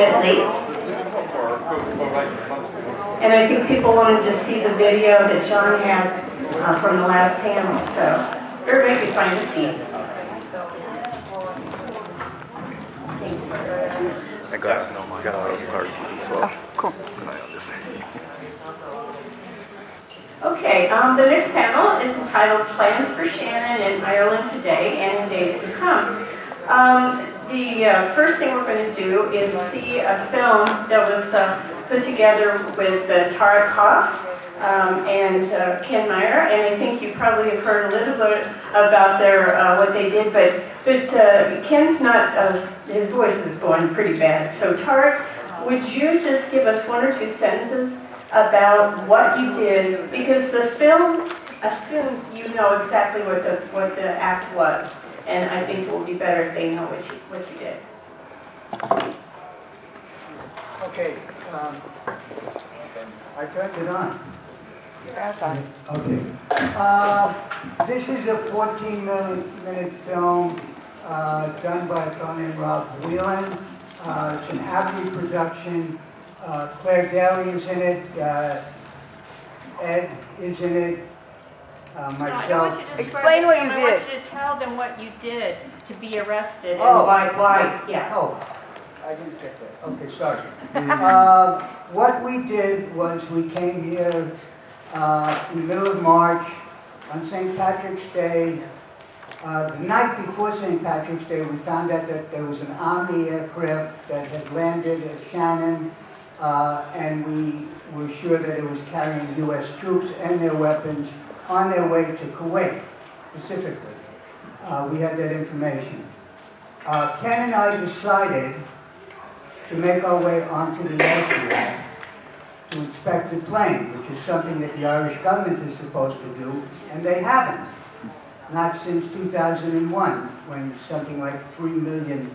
bit late. And I think people wanted to see the video that John had from the last panel, so everybody can find a seat. I got out of the card as well. Oh, cool. Okay, the next panel is entitled Plans for Shannon in Ireland Today and in Days to Come. The first thing we're going to do is see a film that was put together with Tarak, Kauff and Ken Meyer, and I think you probably have heard a little bit about their what they did, but Ken's not, his voice is going pretty bad. So Tarak, would you just give us one or two sentences about what you did, because the film assumes you know exactly what the act was, and I think it will be better if they know what you did. Okay, I turned it on. Okay. This is a 14-minute film done by a fellow named Rob Whelan. It's an Abbey production. Claire Daly is in it. Ed is in it. Myself. No, I don't want you to describe Explain what the you film. I did. want you to tell them what you did to be arrested and Oh. why, yeah. Oh, I didn't get that. Okay, sorry. What we did was we came here in the middle of March on St. Patrick's Day. The night before St. Patrick's Day, we found out that there was an Army aircraft that had landed at Shannon, and we were sure that it was carrying U.S. troops and their weapons on their way to Kuwait, specifically. We had that information. Ken and I decided to make our way onto the airfield to inspect the plane, which is something that the Irish government is supposed to do, and they haven't. Not since 2001, when something like 3 million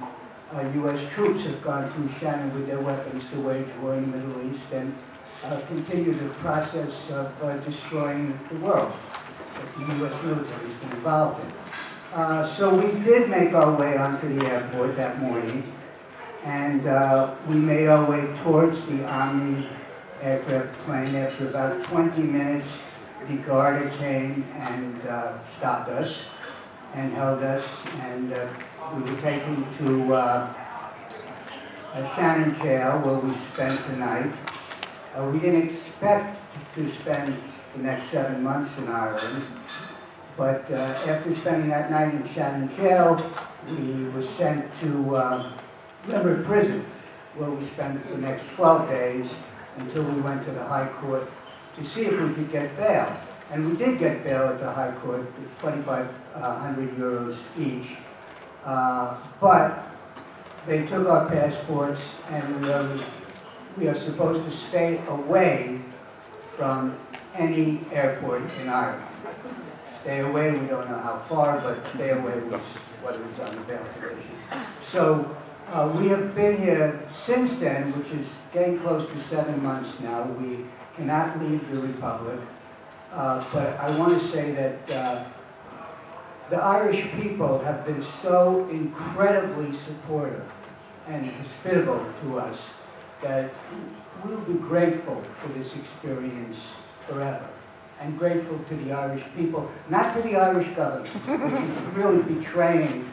U.S. troops have gone through Shannon with their weapons to wage war in the Middle East and continue the process of destroying the world that the U.S. military has been involved in. So we did make our way onto the airport that morning, and we made our way towards the Army aircraft plane. After about 20 minutes, the guard came and stopped us and held us, and we were taken to a Shannon jail where we spent the night. We didn't expect to spend the next 7 months in Ireland, but after spending that night in Shannon jail, we were sent to Limerick prison, where we spent the next 12 days until we went to the High Court to see if we could get bail. And we did get bail at the High Court, 2,500 euros each. But they took our passports, and we are supposed to stay away from any airport in Ireland. Stay away, we don't know how far, but stay away was what was on the bail condition. So we have been here since then, which is getting close to 7 months now. We cannot leave the Republic. But I want to say that the Irish people have been so incredibly supportive and hospitable to us that we'll be grateful for this experience forever. And grateful to the Irish people, not to the Irish government, which is really betraying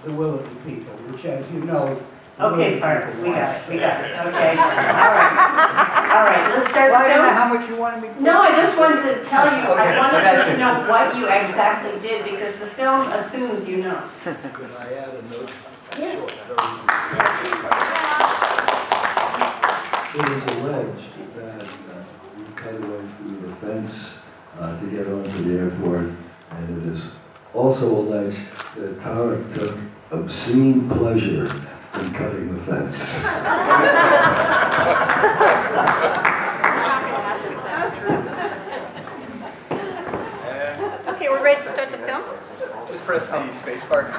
the will of the people, which, as you know, Okay, Tarak, we got it. Okay, all right, let's start Well, I the don't know film. how much you wanted me to... No, I just wanted to tell you, Okay, I wanted so that's to it. know what you exactly did, because the film assumes you know. Could I add a note? Yes. Short, It is alleged that we cut away through the fence to get onto the airport, and it is also alleged that Tarak took obscene pleasure in cutting the fence. Okay, we're ready to start the film? Just press the space bar.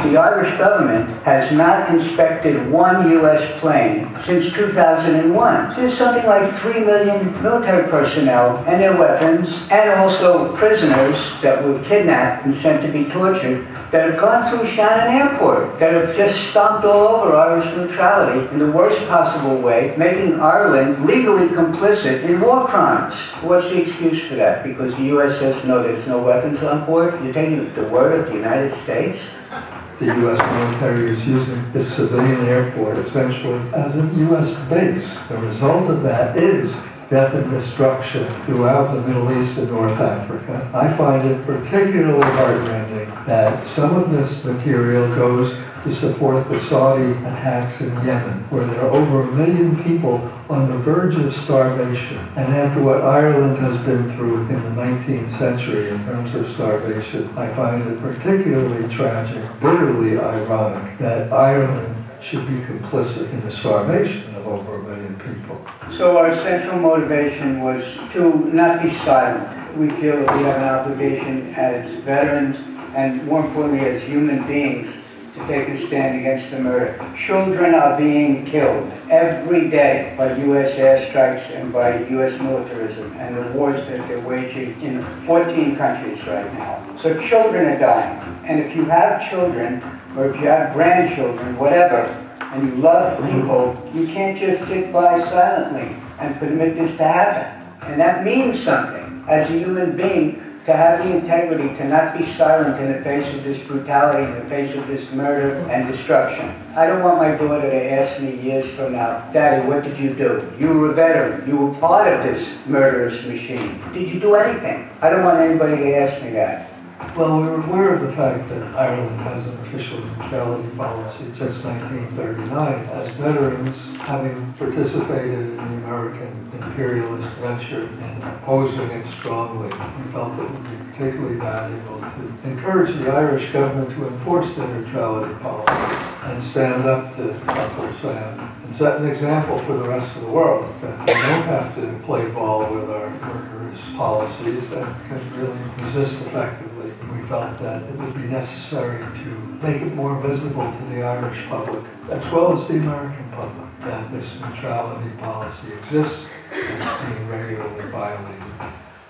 the Irish government has not inspected one U.S. plane since 2001. So there's something like 3 million military personnel and their weapons, and also prisoners that were kidnapped and sent to be tortured, that have gone through Shannon Airport, that have just stomped all over Irish neutrality in the worst possible way, making Ireland legally complicit in war crimes. What's the excuse for that? Because the U.S. says, no, there's no weapons on board? You're taking the word of the United States? The U.S. military is using this civilian airport essentially as a U.S. base. The result of that is death and destruction throughout the Middle East and North Africa. I find it particularly heartrending that some of this material goes to support the Saudi attacks in Yemen, where there are over 1 million people on the verge of starvation. And after what Ireland has been through in the 19th century in terms of starvation, I find it particularly tragic, bitterly ironic, that Ireland should be complicit in the starvation of over 1 million people. So our central motivation was to not be silent. We feel that we have an obligation as veterans, and more importantly as human beings, to take a stand against the murder. Children are being killed every day by U.S. airstrikes and by U.S. militarism and the wars that they're waging in 14 countries right now. So children are dying. And if you have children, or if you have grandchildren, whatever, and you love people, you can't just sit by silently and permit this to happen. And that means something as a human being, to have the integrity to not be silent in the face of this brutality, in the face of this murder and destruction. I don't want my daughter to ask me years from now, Daddy, what did you do? You were a veteran. You were part of this murderous machine. Did you do anything? I don't want anybody to ask me that. Well, we're aware of the fact that Ireland has an official neutrality policy since 1939. As veterans, having participated in the American imperialist venture and opposing it strongly, we felt it would be particularly valuable to encourage the Irish government to enforce their neutrality policy and stand up to Uncle Sam and set an example for the rest of the world that we don't have to play ball with our murderous policies and can really resist effectively. We felt that it would be necessary to make it more visible to the Irish public, as well as the American public, that this neutrality policy exists and is being regularly violated.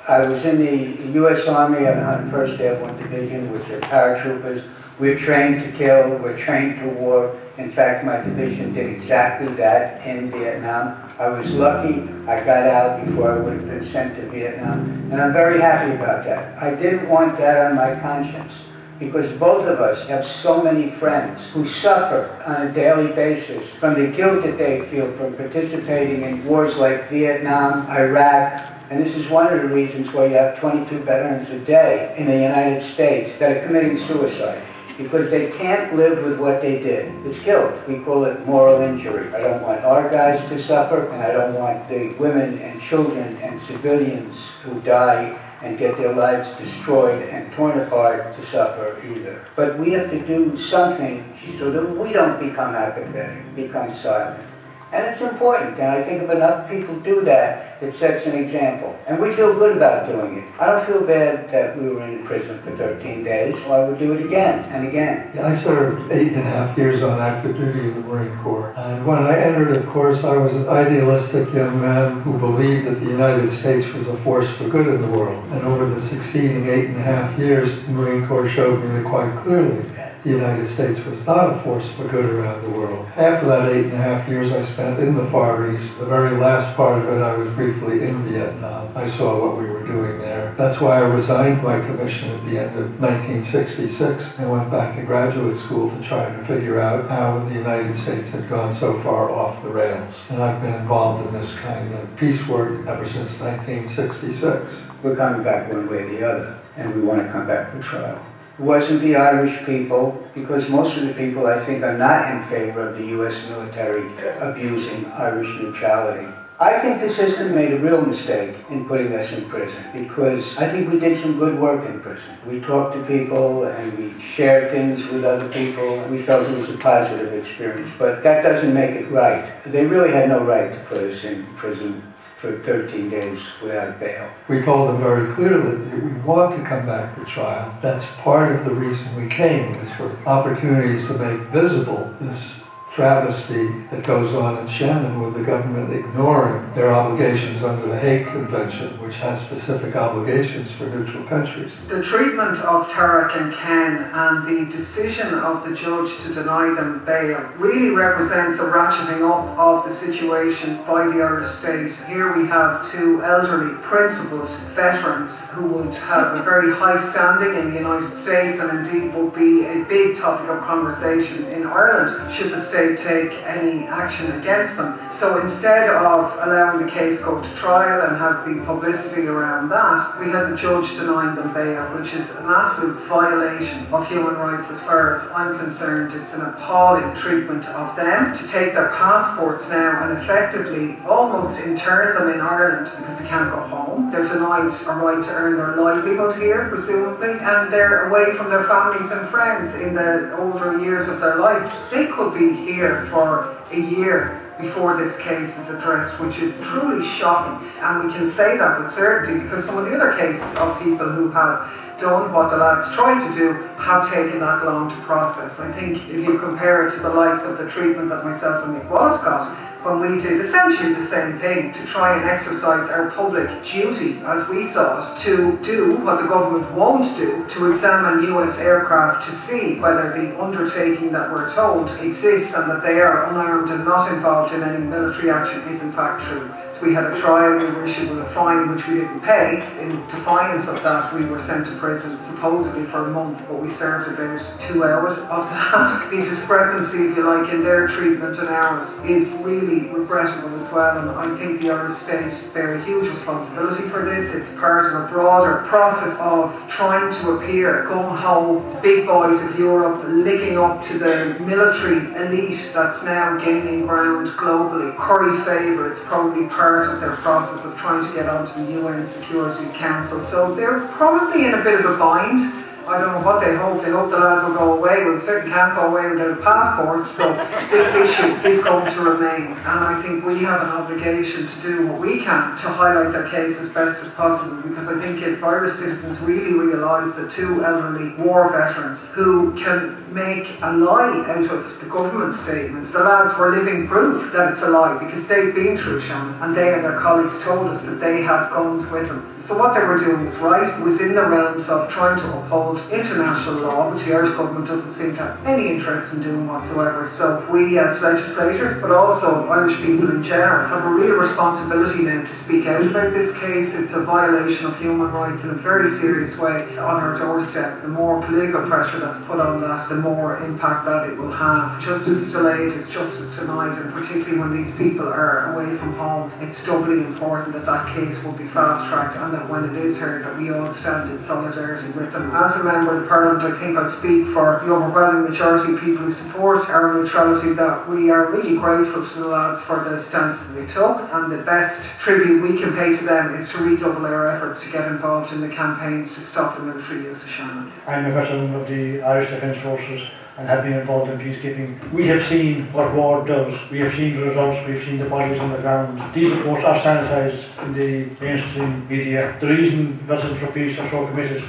I was in the U.S. Army on 1st Airborne Division, which are paratroopers. We're trained to kill, we're trained to war. In fact, my division did exactly that in Vietnam. I was lucky I got out before I would have been sent to Vietnam, and I'm very happy about that. I didn't want that on my conscience, because both of us have so many friends who suffer on a daily basis from the guilt that they feel from participating in wars like Vietnam, Iraq, and this is one of the reasons why you have 22 veterans a day in the United States that are committing suicide, because they can't live with what they did. It's guilt. We call it moral injury. I don't want our guys to suffer, and I don't want the women and children and civilians who die and get their lives destroyed and torn apart to suffer either. But we have to do something so that we don't become apathetic, become silent. And it's important, and I think if enough people do that, it sets an example. And we feel good about doing it. I don't feel bad that we were in prison for 13 days. Well, I would do it again and again. Yeah, I served 8.5 years on active duty in the Marine Corps. And when I entered, of course, I was an idealistic young man who believed that the United States was a force for good in the world. And over the succeeding 8.5 years, the Marine Corps showed me that quite clearly the United States was not a force for good around the world. After that 8.5 years I spent in the Far East, the very last part of it I was briefly in Vietnam. I saw what we were doing there. That's why I resigned my commission at the end of 1966 and went back to graduate school to try to figure out how the United States had gone so far off the rails. And I've been involved in this kind of peace work ever since 1966. We're coming back one way or the other, and we want to come back for trial. It wasn't the Irish people, because most of the people, I think, are not in favor of the U.S. military abusing Irish neutrality. I think the system made a real mistake in putting us in prison, because I think we did some good work in prison. We talked to people and we shared things with other people, and we felt it was a positive experience. But that doesn't make it right. They really had no right to put us in prison for 13 days without bail. We told them very clearly that we want to come back to trial. That's part of the reason we came, is for opportunities to make visible this travesty that goes on in Shannon with the government ignoring their obligations under the Hague Convention, which has specific obligations for neutral countries. The treatment of Tarak and Ken and the decision of the judge to deny them bail really represents a ratcheting up of the situation by the Irish state. Here we have two elderly, principled veterans who would have a very high standing in the United States and indeed would be a big topic of conversation in Ireland should the state take any action against them. So instead of allowing the case go to trial and have the publicity around that, we had the judge denying them bail, which is an absolute violation of human rights as far as I'm concerned. It's an appalling treatment of them to take their passports now and effectively almost intern them in Ireland because they can't go home. They're denied a right to earn their livelihood here, presumably, and they're away from their families and friends in the older years of their life. They could be here for a year before this case is addressed, which is truly shocking. And we can say that with certainty because some of the other cases of people who have done what the lads tried to do have taken that long to process. I think if you compare it to the likes of the treatment that myself and Mick Wallace got, when we did essentially the same thing to try and exercise our public duty as we saw it, to do what the government won't do, to examine US aircraft to see whether the undertaking that we're told exists and that they are unarmed and not involved in any military action is in fact true. We had a trial, we were issued with a fine which we didn't pay. In defiance of that, we were sent to prison supposedly for a month, but we served about 2 hours of that. The discrepancy, if you like, in their treatment and ours is really regrettable as well, and I think the Irish state bear a huge responsibility for this. It's part of a broader process of trying to appear gung-ho, big boys of Europe, licking up to the military elite that's now gaining ground globally. Curry favour, it's probably part of their process of trying to get onto the UN Security Council. So they're probably in a bit of a bind. I don't know what they hope. They hope the lads will go away. Well, they certainly can't go away without a passport. So this issue is going to remain. And I think we have an obligation to do what we can to highlight their case as best as possible. Because I think if Irish citizens really realise that two elderly war veterans who can make a lie out of the government statements, the lads were living proof that it's a lie because they've been through Shannon and they and their colleagues told us that they had guns with them. So what they were doing was right. It was in the realms of trying to uphold international law, which the Irish government doesn't seem to have any interest in doing whatsoever. So we as legislators, but also Irish people in general, have a real responsibility now to speak out about this case. It's a violation of human rights in a very serious way on our doorstep. The more political pressure that's put on that, the more impact that it will have. Justice delayed is justice denied, and particularly when these people are away from home, it's doubly important that that case will be fast-tracked and that when it is heard that we all stand in solidarity with them. As a member of the Parliament, I think I speak for the overwhelming majority of people who support our neutrality, that we are really grateful to the lads for the stance that they took, and the best tribute we can pay to them is to redouble our efforts to get involved in the campaigns to stop the military use of Shannon. I'm a veteran of the Irish Defence Forces and have been involved in peacekeeping. We have seen what war does. We have seen the results. We've seen the bodies on the ground. These, of course, are sanitised in the mainstream media. The reason Veterans for Peace are so committed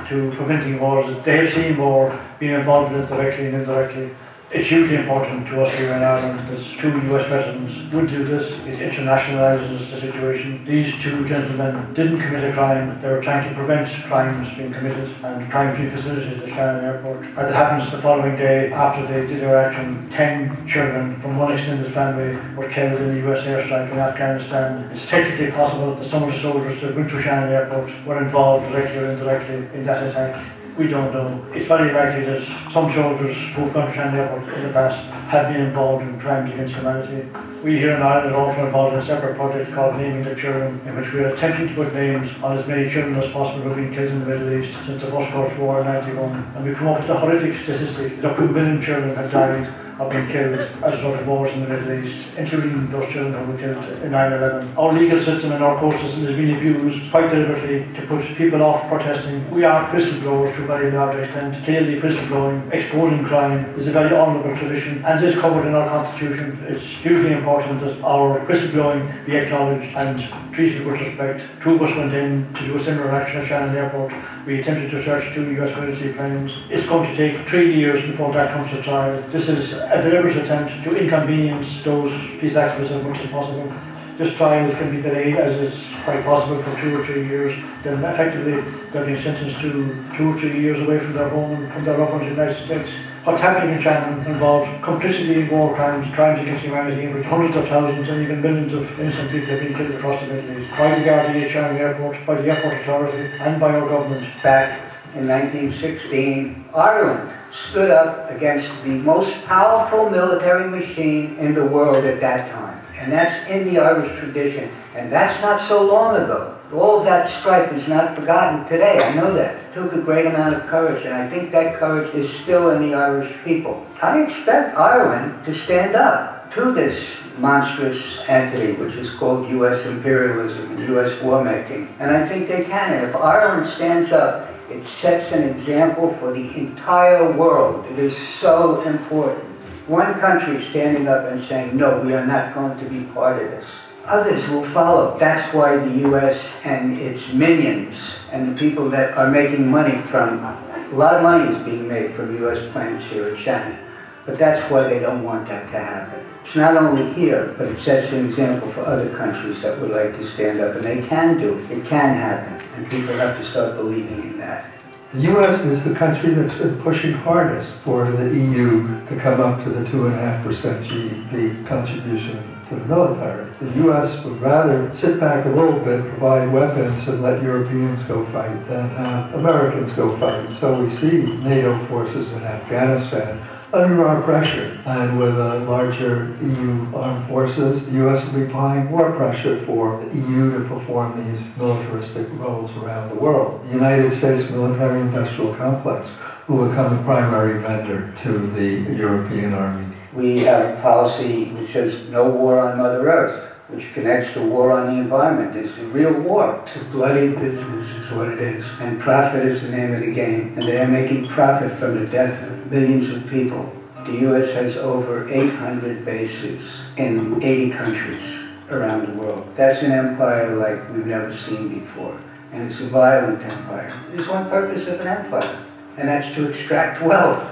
to preventing wars is they have seen war being involved in it directly and indirectly. It's hugely important to us here in Ireland that two US veterans would do this. It internationalises the situation. These two gentlemen didn't commit a crime. They were trying to prevent crimes being committed and crimes being facilitated at Shannon Airport. As it happens, the following day after they did their action, 10 children from one extended family were killed in the US airstrike in Afghanistan. It's technically possible that some of the soldiers that went to Shannon Airport were involved directly or indirectly in that attack. We don't know. It's very likely that some soldiers who've gone to Shannon Airport in the past have been involved in crimes against humanity. We here in Ireland are also involved in a separate project called Naming the Children, in which we are attempting to put names on as many children as possible who have been killed in the Middle East since the first Gulf War in '91. And we come up with a horrific statistic that up to 1 million children have died have been killed as a result of wars in the Middle East, including those children who were killed in 9/11. Our legal system and our court system has been abused quite deliberately to put people off protesting. We are whistleblowers to a very large extent. Clearly, whistleblowing, exposing crime, is a very honourable tradition and is covered in our constitution. It's hugely important that our whistleblowing be acknowledged and treated with respect. Two of us went in to do a similar action at Shannon Airport. We attempted to search 2 US military planes. It's going to take 3 years before that comes to trial. This is a deliberate attempt to inconvenience those peace activists as much as possible. This trial can be delayed, as it's quite possible, for 2 or 3 years. Then effectively they're being sentenced to 2 or 3 years away from their home and from their loved ones in the United States. What's happening in Shannon involves complicity in war crimes, crimes against humanity, in which hundreds of thousands and even millions of innocent people have been killed across the Middle East by the Gardaí at Shannon Airport, by the Airport Authority and by our government. Back in 1916, Ireland stood up against the most powerful military machine in the world at that time. And that's in the Irish tradition. And that's not so long ago. All of that strife is not forgotten today. I know that. It took a great amount of courage, and I think that courage is still in the Irish people. I expect Ireland to stand up to this monstrous entity, which is called U.S. imperialism and U.S. war-making. And I think they can. And if Ireland stands up, it sets an example for the entire world. It is so important. One country standing up and saying, no, we are not going to be part of this. Others will follow. That's why the U.S. and its minions and the people that are making money from, a lot of money is being made from U.S. planes here at Shannon. But that's why they don't want that to happen. It's not only here, but it sets an example for other countries that would like to stand up, and they can do it. It can happen, and people have to start believing in that. The U.S. is the country that's been pushing hardest for the EU to come up to the 2.5% GDP contribution to the military. The U.S. would rather sit back a little bit, provide weapons, and let Europeans go fight than have Americans go fight. So we see NATO forces in Afghanistan under our pressure, and with a larger EU armed forces, the U.S. will be applying more pressure for the EU to perform these militaristic roles around the world. The United States military-industrial complex will become the primary vendor to the European army. We have a policy which says no war on Mother Earth, which connects to war on the environment. It's a real war. It's a bloody business is what it is. And profit is the name of the game. And they are making profit from the death of millions of people. The U.S. has over 800 bases in 80 countries around the world. That's an empire like we've never seen before. And it's a violent empire. There's one purpose of an empire, and that's to extract wealth.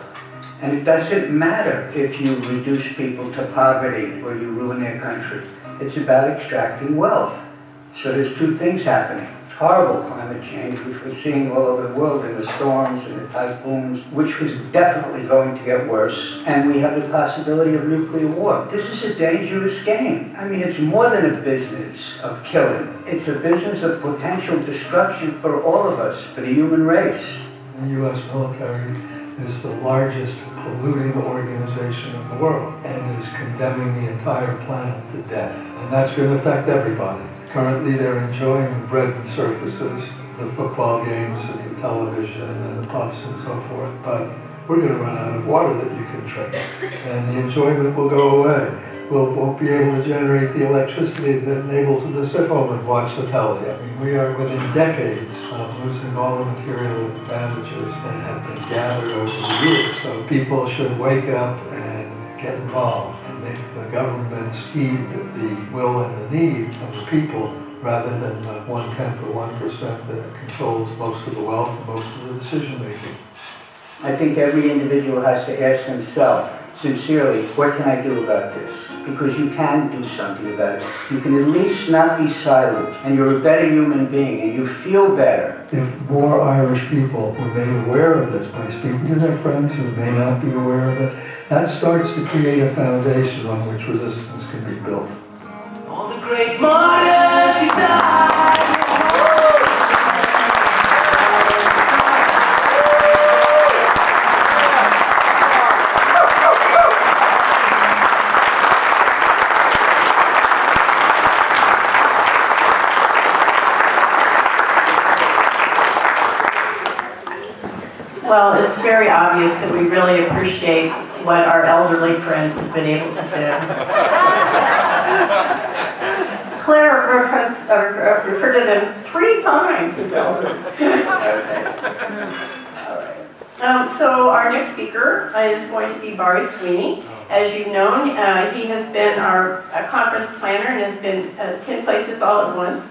And it doesn't matter if you reduce people to poverty or you ruin their country. It's about extracting wealth. So there's two things happening. Horrible climate change, which we're seeing all over the world in the storms and the typhoons, which was definitely going to get worse. And we have the possibility of nuclear war. This is a dangerous game. I mean, it's more than a business of killing. It's a business of potential destruction for all of us, for the human race. The U.S. military is the largest polluting organization in the world and is condemning the entire planet to death. And that's going to affect everybody. Currently they're enjoying the bread and circuses, the football games and the television and the pubs and so forth, but we're going to run out of water that you can drink, and the enjoyment will go away. We won't be able to generate the electricity that enables them to sit home and watch the telly. I mean, we are within decades of losing all the material advantages that have been gathered over the years. So people should wake up and get involved and make the government heed the will and the need of the people, rather than the 1/10 or 1% that controls most of the wealth and most of the decision making. I think every individual has to ask himself, sincerely, what can I do about this? Because you can do something about it. You can at least not be silent, and you're a better human being, and you feel better. If more Irish people were made aware of this by speaking to their friends who may not be aware of it, that starts to create a foundation on which resistance can be built. All the great martyrs who died. Well, Well, it's very obvious that we really appreciate what our elderly friends have been able to do. Claire referred to them 3 times as elderly. So our next speaker is going to be Barry Sweeney. As you've known, he has been our conference planner and has been 10 places all at once.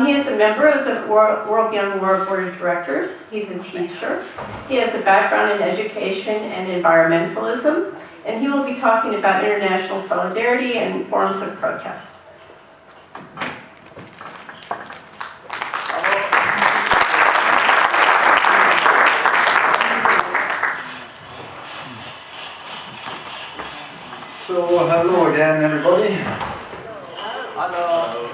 He is a member of the World Beyond War Board of Directors. He's a teacher. He has a background in education and environmentalism, and he will be talking about international solidarity and forms of protest. So, hello again, everybody. Hello.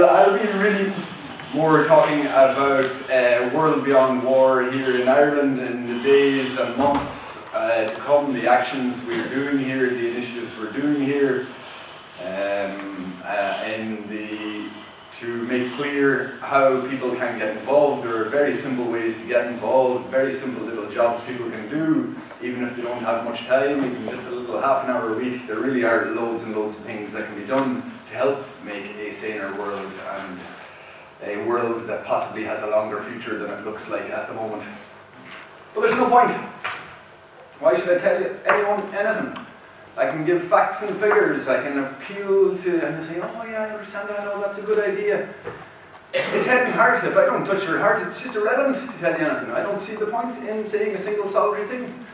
I'll be really more talking about World Beyond War here in Ireland in the days and months to come, the actions we're doing here, the initiatives we're doing here, to make clear how people can get involved. There are very simple ways to get involved, very simple little jobs people can do, even if they don't have much time, even just a little half an hour a week. There really are loads and loads of things that can be done to help make a saner world, and a world that possibly has a longer future than it looks like at the moment. But there's no point. Why should I tell you anyone anything? I can give facts and figures, I can appeal to, and they say, oh yeah, I understand that, oh that's a good idea. It's head and heart. If I don't touch your heart, it's just irrelevant to tell you anything. I don't see the point in saying a single solitary thing.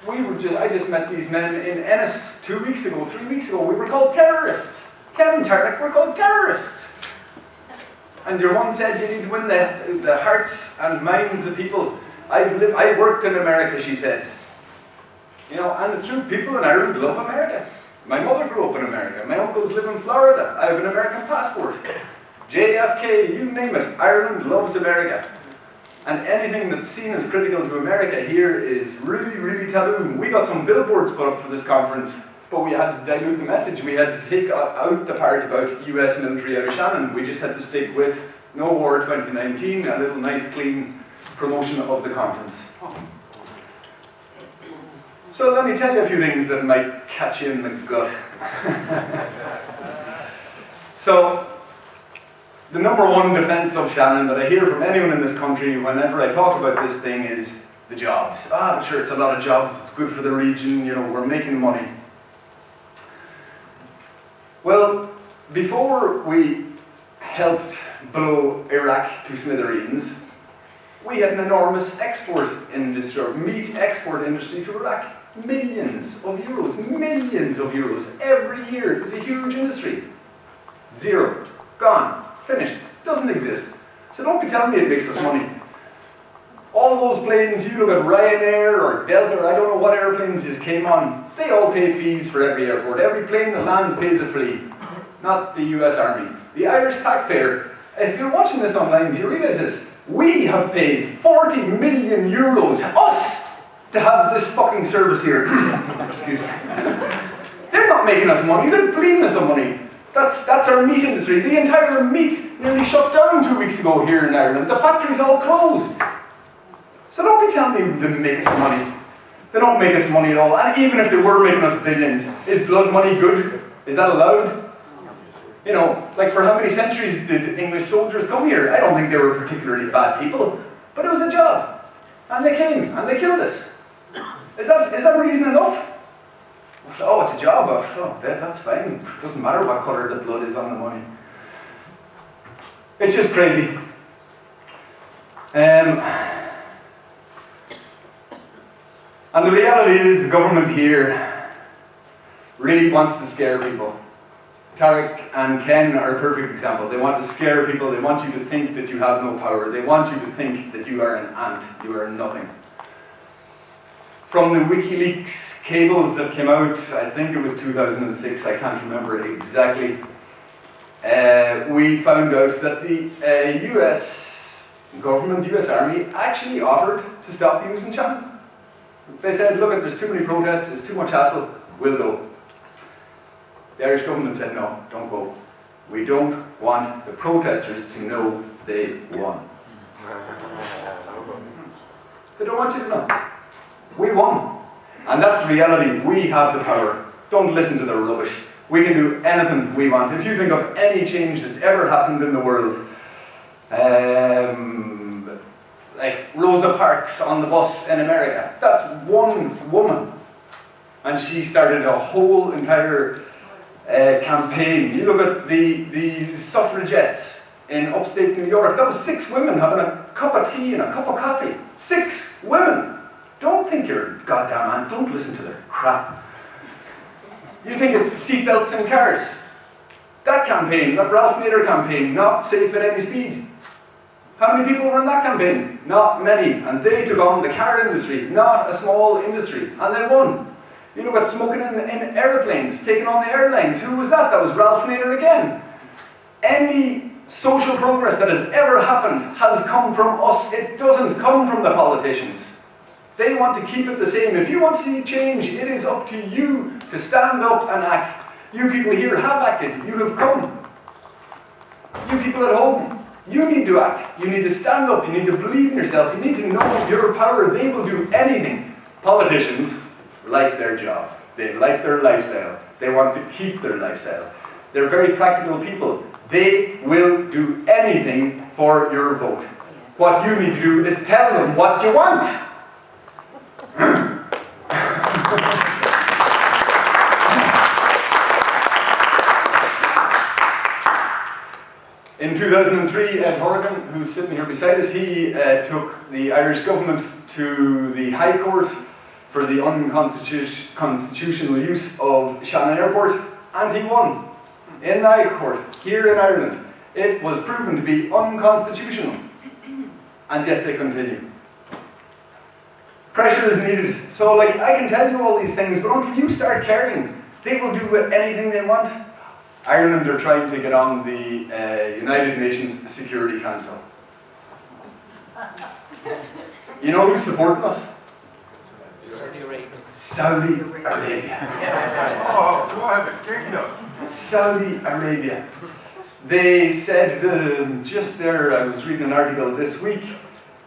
I just met these men in Ennis 2 weeks ago, 3 weeks ago. We were called terrorists. Ken and Tarak were called terrorists. And your one said you need to win the hearts and minds of people. I worked in America, she said. You know, and it's true, people in Ireland love America. My mother grew up in America. My uncles live in Florida. I have an American passport. JFK, you name it. Ireland loves America. And anything that's seen as critical to America here is really, really taboo. We got some billboards put up for this conference, but we had to dilute the message. We had to take out the part about US military out of Shannon. We just had to stick with No War 2019, a little nice clean promotion of the conference. So let me tell you a few things that might catch you in the gut. So, the number one defense of Shannon that I hear from anyone in this country whenever I talk about this thing is the jobs. But sure, it's a lot of jobs, it's good for the region, you know, we're making money. Well, before we helped blow Iraq to smithereens, we had an enormous export industry, meat export industry to Iraq. Millions of euros every year. It's a huge industry. Zero. Gone. Finished. Doesn't exist. So don't be telling me it makes us money. All those planes, you look at Ryanair or Delta, or I don't know what airplanes just came on, they all pay fees for every airport. Every plane that lands pays a fee. Not the US Army. The Irish taxpayer. If you're watching this online, do you realise this? We have paid 40 million euros, us, to have this fucking service here. Excuse me. They're not making us money, they're bleeding us some money. That's our meat industry. The entire meat nearly shut down 2 weeks ago here in Ireland. The factories all closed. So don't be telling me they make us money. They don't make us money at all. And even if they were making us billions, is blood money good? Is that allowed? You know, like for how many centuries did English soldiers come here? I don't think they were particularly bad people, but it was a job. And they came, and they killed us. Is that reason enough? Oh, it's a job. Oh, that's fine. It doesn't matter what colour the blood is on the money. It's just crazy. And the reality is the government here really wants to scare people. Tarak and Ken are a perfect example. They want to scare people. They want you to think that you have no power. They want you to think that you are an ant. You are nothing. From the WikiLeaks cables that came out, I think it was 2006, I can't remember exactly, we found out that the US government, US Army, actually offered to stop using Shannon. They said, look, there's too many protests, it's too much hassle, we'll go. The Irish government said, no, don't go. We don't want the protesters to know they won. They don't want you to know. We won. And that's the reality. We have the power. Don't listen to their rubbish. We can do anything we want. If you think of any change that's ever happened in the world, like Rosa Parks on the bus in America, that's one woman. And she started a whole entire campaign. You look at the suffragettes in upstate New York, that was 6 women having a cup of tea and a cup of coffee. 6 women. Don't think you're goddamn man. Don't listen to their crap. You think of seatbelts in cars. That campaign, that Ralph Nader campaign, not safe at any speed. How many people were in that campaign? Not many. And they took on the car industry, not a small industry. And they won. You know what, smoking in airplanes, taking on the airlines. Who was that? That was Ralph Nader again. Any social progress that has ever happened has come from us. It doesn't come from the politicians. They want to keep it the same. If you want to see change, it is up to you to stand up and act. You people here have acted. You have come. You people at home, you need to act. You need to stand up. You need to believe in yourself. You need to know your power. They will do anything. Politicians like their job. They like their lifestyle. They want to keep their lifestyle. They're very practical people. They will do anything for your vote. What you need to do is tell them what you want. In 2003, Ed Horgan, who's sitting here beside us, he took the Irish government to the High Court for the unconstitutional use of Shannon Airport, and he won in the High Court here in Ireland. It was proven to be unconstitutional, and yet they continue. Pressure is needed. So, I can tell you all these things, but until you start caring, they will do anything they want. Ireland are trying to get on the United Nations Security Council. You know who's supporting us? Saudi Arabia. Oh, what a kingdom. Saudi Arabia. They said, I was reading an article this week,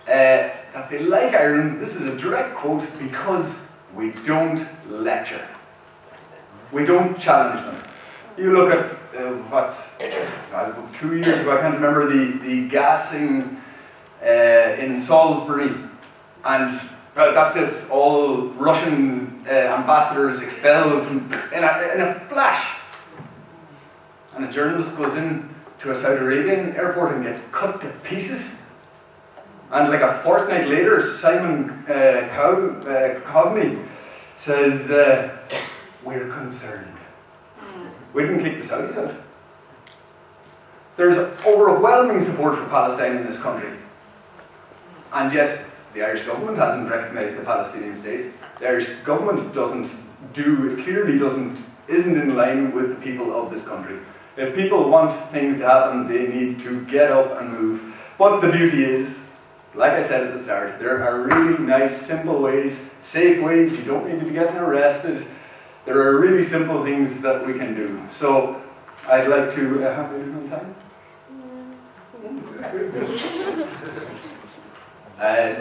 that they like Ireland, this is a direct quote, because we don't lecture. We don't challenge them. You look at, 2 years ago, I can't remember, the gassing in Salisbury, and that's it, all Russian ambassadors expelled in a flash. And a journalist goes in to a Saudi Arabian airport and gets cut to pieces. And a fortnight later, Simon Coveney says, we're concerned. We didn't kick the Saudis out. There's overwhelming support for Palestine in this country. And yet, the Irish government hasn't recognised the Palestinian state. The Irish government isn't in line with the people of this country. If people want things to happen, they need to get up and move. But the beauty is, like I said at the start, there are really nice, simple ways, safe ways. You don't need to be getting arrested. There are really simple things that we can do. So, I'd like to, have we done time?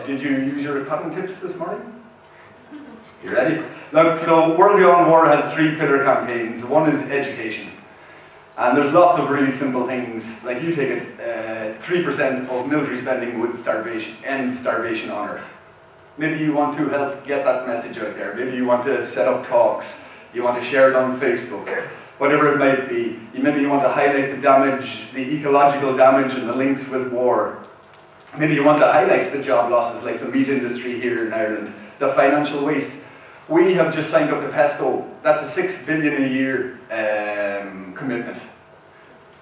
Did you use your cotton tips this morning? You ready? Look, so World Beyond War has 3 pillar campaigns. One is education. And there's lots of really simple things, like you take it, 3% of military spending would end starvation on Earth. Maybe you want to help get that message out there. Maybe you want to set up talks. You want to share it on Facebook. Whatever it might be. Maybe you want to highlight the damage, the ecological damage and the links with war. Maybe you want to highlight the job losses like the meat industry here in Ireland, the financial waste. We have just signed up to PESCO. That's a $6 billion a year commitment.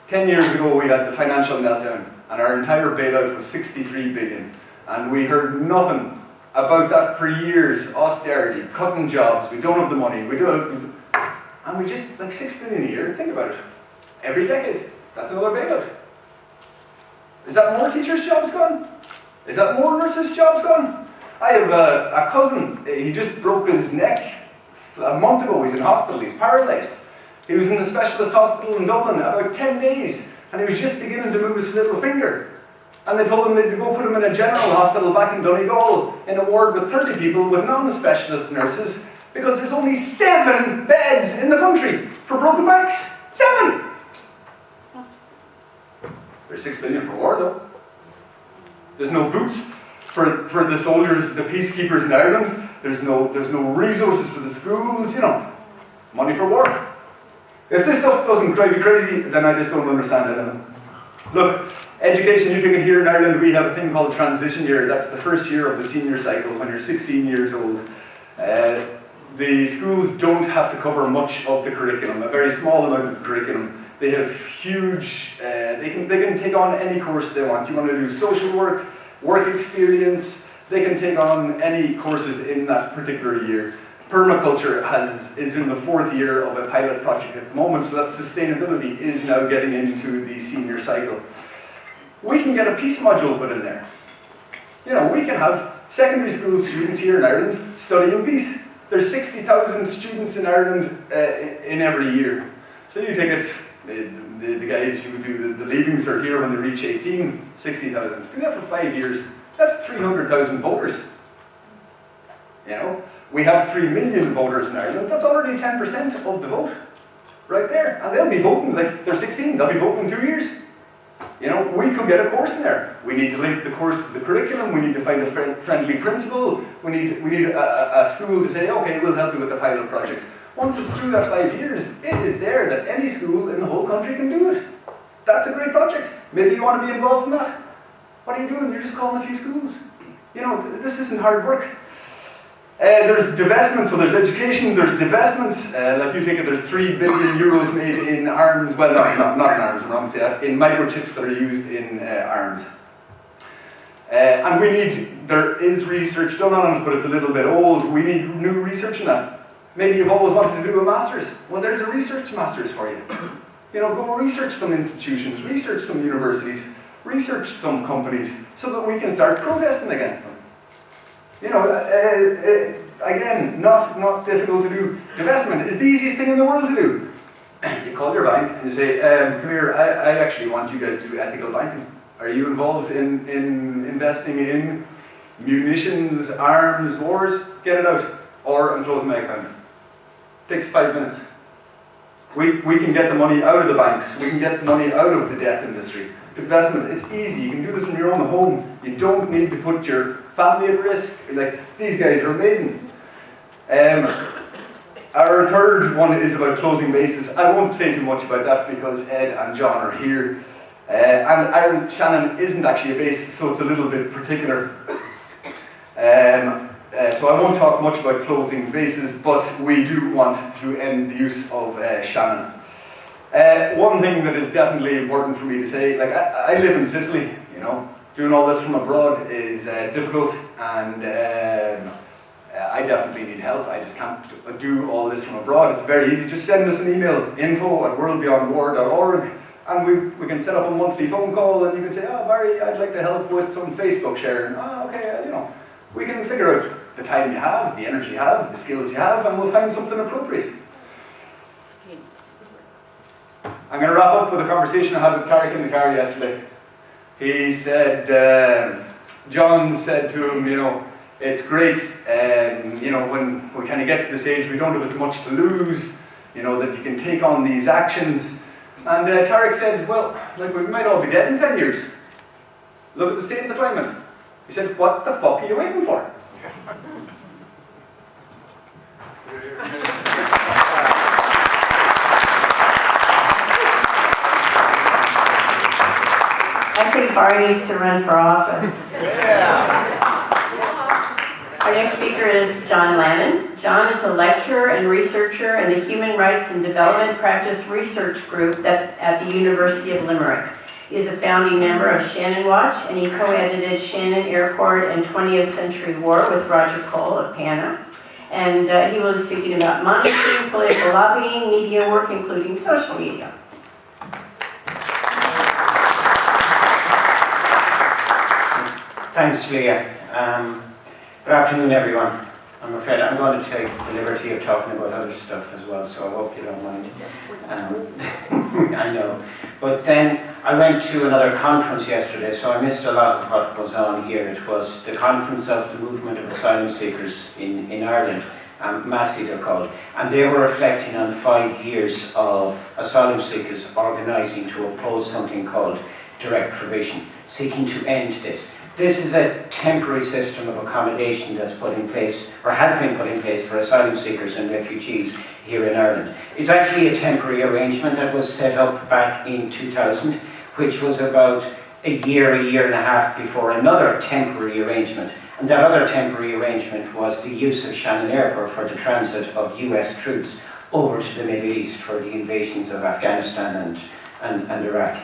10 years ago we had the financial meltdown and our entire bailout was $63 billion. And we heard nothing about that for years. Austerity, cutting jobs, we don't have the money, and we just, $6 billion a year, think about it. Every decade, that's another bailout. Is that more teachers' jobs gone? Is that more nurses' jobs gone? I have a cousin, he just broke his neck a month ago, he's in hospital, he's paralysed. He was in the specialist hospital in Dublin about 10 days, and he was just beginning to move his little finger. And they told him they'd go put him in a general hospital back in Donegal in a ward with 30 people with non-specialist nurses because there's only 7 beds in the country for broken backs. 7! There's 6 billion for war though. There's no boots for the soldiers, the peacekeepers in Ireland. There's no resources for the schools, money for war. If this stuff doesn't drive you crazy, then I just don't understand anything. Look, education, you think here in Ireland we have a thing called transition year. That's the first year of the senior cycle when you're 16 years old. The schools don't have to cover much of the curriculum, a very small amount of the curriculum. They have huge, they can take on any course they want. You want to do social work, work experience, they can take on any courses in that particular year. Permaculture is in the 4th year of a pilot project at the moment, so that sustainability is now getting into the senior cycle. We can get a peace module put in there. We can have secondary school students here in Ireland studying peace. There's 60,000 students in Ireland in every year. So you take it, the guys who do the leaving cert here when they reach 18, 60,000. Do that for 5 years. That's 300,000 voters. We have 3 million voters in Ireland. That's already 10% of the vote, right there. And they'll be voting like they're 16. They'll be voting in 2 years. We could get a course in there. We need to link the course to the curriculum. We need to find a friendly principal. We need a school to say, okay, we'll help you with the pilot project. Once it's through that 5 years, it is there that any school in the whole country can do it. That's a great project. Maybe you want to be involved in that. What are you doing? You're just calling a few schools. This isn't hard work. There's divestment, so there's education, there's divestment. Like you take it, there's 3 billion euros made in arms. Well, not in arms, I'm wrong to say that. In microchips that are used in arms. And there is research done on it, but it's a little bit old. We need new research in that. Maybe you've always wanted to do a master's. Well, there's a research master's for you. Go research some institutions, research some universities, research some companies, so that we can start protesting against them. Again, not difficult to do. Divestment is the easiest thing in the world to do. You call your bank and you say, come here, I actually want you guys to do ethical banking. Are you involved in investing in munitions, arms, wars? Get it out. Or I'm closing my account. Takes 5 minutes. We can get the money out of the banks. We can get the money out of the death industry. Investment, it's easy. You can do this in your own home. You don't need to put your family at risk. These guys are amazing. Our third one is about closing bases. I won't say too much about that because Ed and John are here. And Shannon isn't actually a base, so it's a little bit particular. So I won't talk much about closing bases, but we do want to end the use of Shannon. One thing that is definitely important for me to say, I live in Sicily, doing all this from abroad is difficult, and I definitely need help. I just can't do all this from abroad. It's very easy. Just send us an email, info@WorldBeyondWar.org, and we can set up a monthly phone call, and you can say, oh, Barry, I'd like to help with some Facebook sharing. Oh, okay, we can figure out the time you have, the energy you have, the skills you have, and we'll find something appropriate. I'm going to wrap up with a conversation I had with Tarak in the car yesterday. He said, John said to him, it's great, when we kind of get to this age, we don't have as much to lose, that you can take on these actions. And Tarak said, well, we might all be dead in 10 years. Look at the state of the climate. He said, what the fuck are you waiting for? I think Barry needs to run for office. Our next speaker is John Lannon. John is a lecturer and researcher in the Human Rights and Development Practice Research Group at the University of Limerick. He is a founding member of Shannon Watch, and he co-edited Shannon Airport and 20th Century War with Roger Cole of PANA. And he will be speaking about monitoring, political lobbying, media work, including social media. Thanks, Leah. Good afternoon, everyone. I'm afraid I'm going to take the liberty of talking about other stuff as well, so I hope you don't mind. I know. But then I went to another conference yesterday, so I missed a lot of what was on here. It was the conference of the movement of asylum seekers in Ireland, Massey they're called, and they were reflecting on 5 years of asylum seekers organising to oppose something called direct provision, seeking to end this. This is a temporary system of accommodation that's put in place, or has been put in place for asylum seekers and refugees here in Ireland. It's actually a temporary arrangement that was set up back in 2000, which was about a year and a half before another temporary arrangement. And that other temporary arrangement was the use of Shannon Airport for the transit of US troops over to the Middle East for the invasions of Afghanistan and Iraq.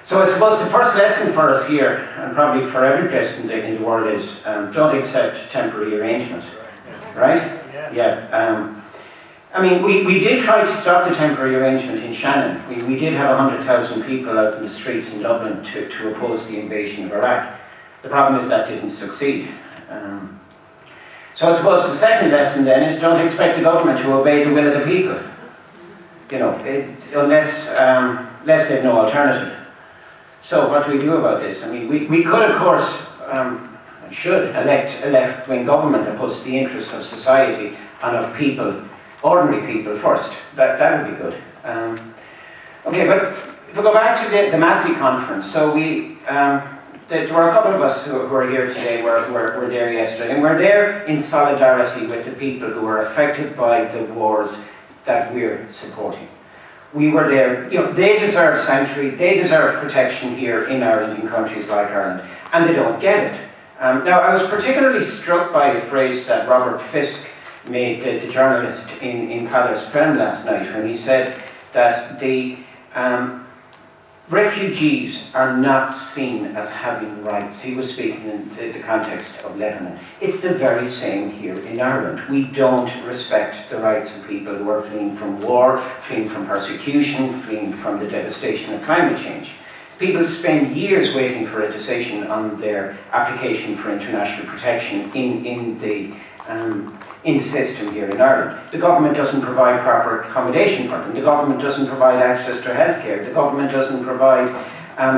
So I suppose the first lesson for us here, and probably for every place in the world, is don't accept temporary arrangements, right? Yeah. I mean, we did try to stop the temporary arrangement in Shannon. We did have 100,000 people out in the streets in Dublin to oppose the invasion of Iraq. The problem is that didn't succeed. So I suppose the second lesson then is don't expect the government to obey the will of the people. You know, unless they've no alternative. So what do we do about this? I mean, we could, of course, should elect a left-wing government that puts the interests of society and of people, ordinary people, first. That would be good. Okay, but if we go back to the Massey conference, so there were a couple of us who were here today, were there yesterday, and we're there in solidarity with the people who were affected by the wars that we're supporting. We were there, you know, they deserve sanctuary, they deserve protection here in Ireland, in countries like Ireland, and they don't get it. Now, I was particularly struck by a phrase that Robert Fisk made, the journalist in Padder's film last night, when he said that the refugees are not seen as having rights. He was speaking in the context of Lebanon. It's the very same here in Ireland. We don't respect the rights of people who are fleeing from war, fleeing from persecution, fleeing from the devastation of climate change. People spend years waiting for a decision on their application for international protection in the system here in Ireland. The government doesn't provide proper accommodation for them. The government doesn't provide access to healthcare. The government doesn't provide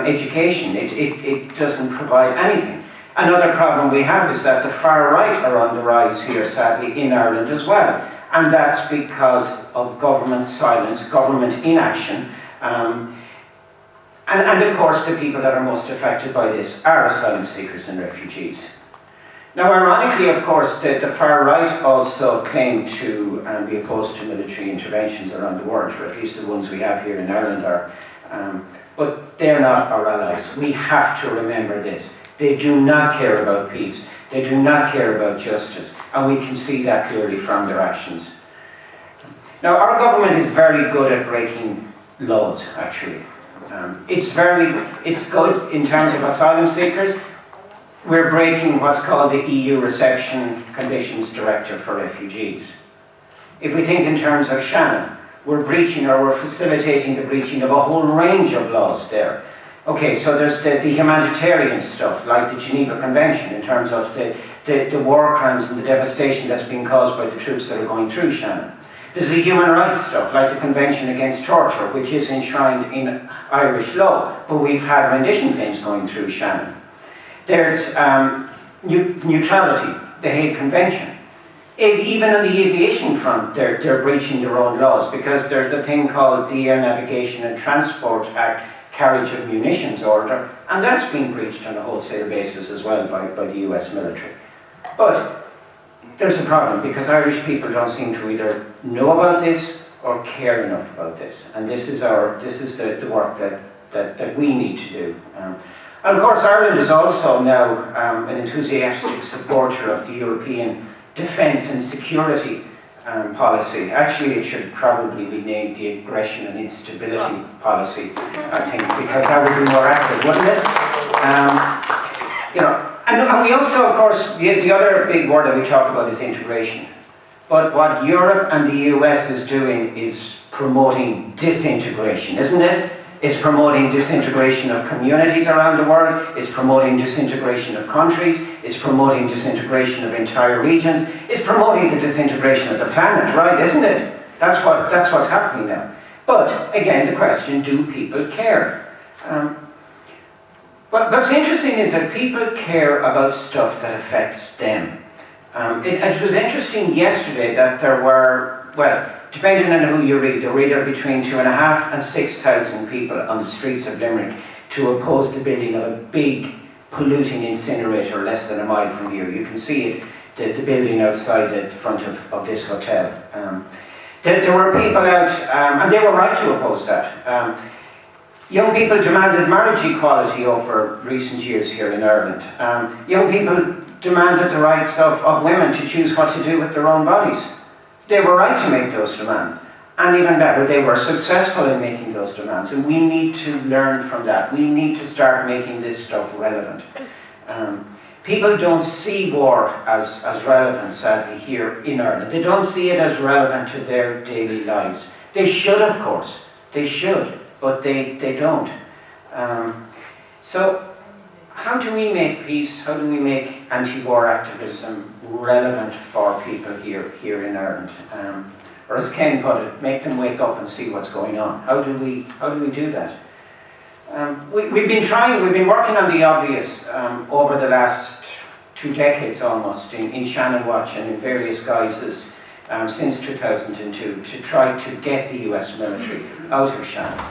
education. It doesn't provide anything. Another problem we have is that the far right are on the rise here, sadly, in Ireland as well. And that's because of government silence, government inaction. And of course, the people that are most affected by this are asylum seekers and refugees. Now, ironically, of course, the far right also claim to be opposed to military interventions around the world, or at least the ones we have here in Ireland are. But they're not our allies. We have to remember this. They do not care about peace. They do not care about justice. And we can see that clearly from their actions. Now, our government is very good at breaking laws, actually. It's good in terms of asylum seekers. We're breaking what's called the EU Reception Conditions Directive for Refugees. If we think in terms of Shannon, we're facilitating the breaching of a whole range of laws there. Okay, so there's the humanitarian stuff, like the Geneva Convention, in terms of the war crimes and the devastation that's being caused by the troops that are going through Shannon. There's the human rights stuff, like the Convention Against Torture, which is enshrined in Irish law, but we've had rendition claims going through Shannon. There's neutrality, the Hague Convention. Even on the aviation front, they're breaching their own laws, because there's a thing called the Air Navigation and Transport Act, Carriage of Munitions Order, and that's being breached on a wholesale basis as well by the US military. But there's a problem, because Irish people don't seem to either know about this or care enough about this, and this is the work that we need to do. And of course, Ireland is also now an enthusiastic supporter of the European defence and security policy. Actually, it should probably be named the Aggression and Instability Policy, I think, because that would be more accurate, wouldn't it? And we also, of course, the other big word that we talk about is integration. But what Europe and the US is doing is promoting disintegration, isn't it? It's promoting disintegration of communities around the world. It's promoting disintegration of countries. It's promoting disintegration of entire regions. It's promoting the disintegration of the planet, right, isn't it? That's what's happening now. But, again, the question, do people care? What's interesting is that people care about stuff that affects them. It was interesting yesterday that there were, well, depending on who you read, there were between 2,500 and 6,000 people on the streets of Limerick to oppose the building of a big polluting incinerator less than a mile from here. You can see it, the building outside the front of this hotel. There were people out, and they were right to oppose that. Young people demanded marriage equality over recent years here in Ireland. Young people demanded the rights of women to choose what to do with their own bodies. They were right to make those demands. And even better, they were successful in making those demands. And we need to learn from that. We need to start making this stuff relevant. People don't see war as relevant, sadly, here in Ireland. They don't see it as relevant to their daily lives. They should, of course. They should. But they don't. So how do we make peace, how do we make anti-war activism relevant for people here in Ireland? Or as Ken put it, make them wake up and see what's going on. How do we do that? We've been working on the obvious over the last 2 decades almost in Shannon Watch and in various guises since 2002 to try to get the US military out of Shannon.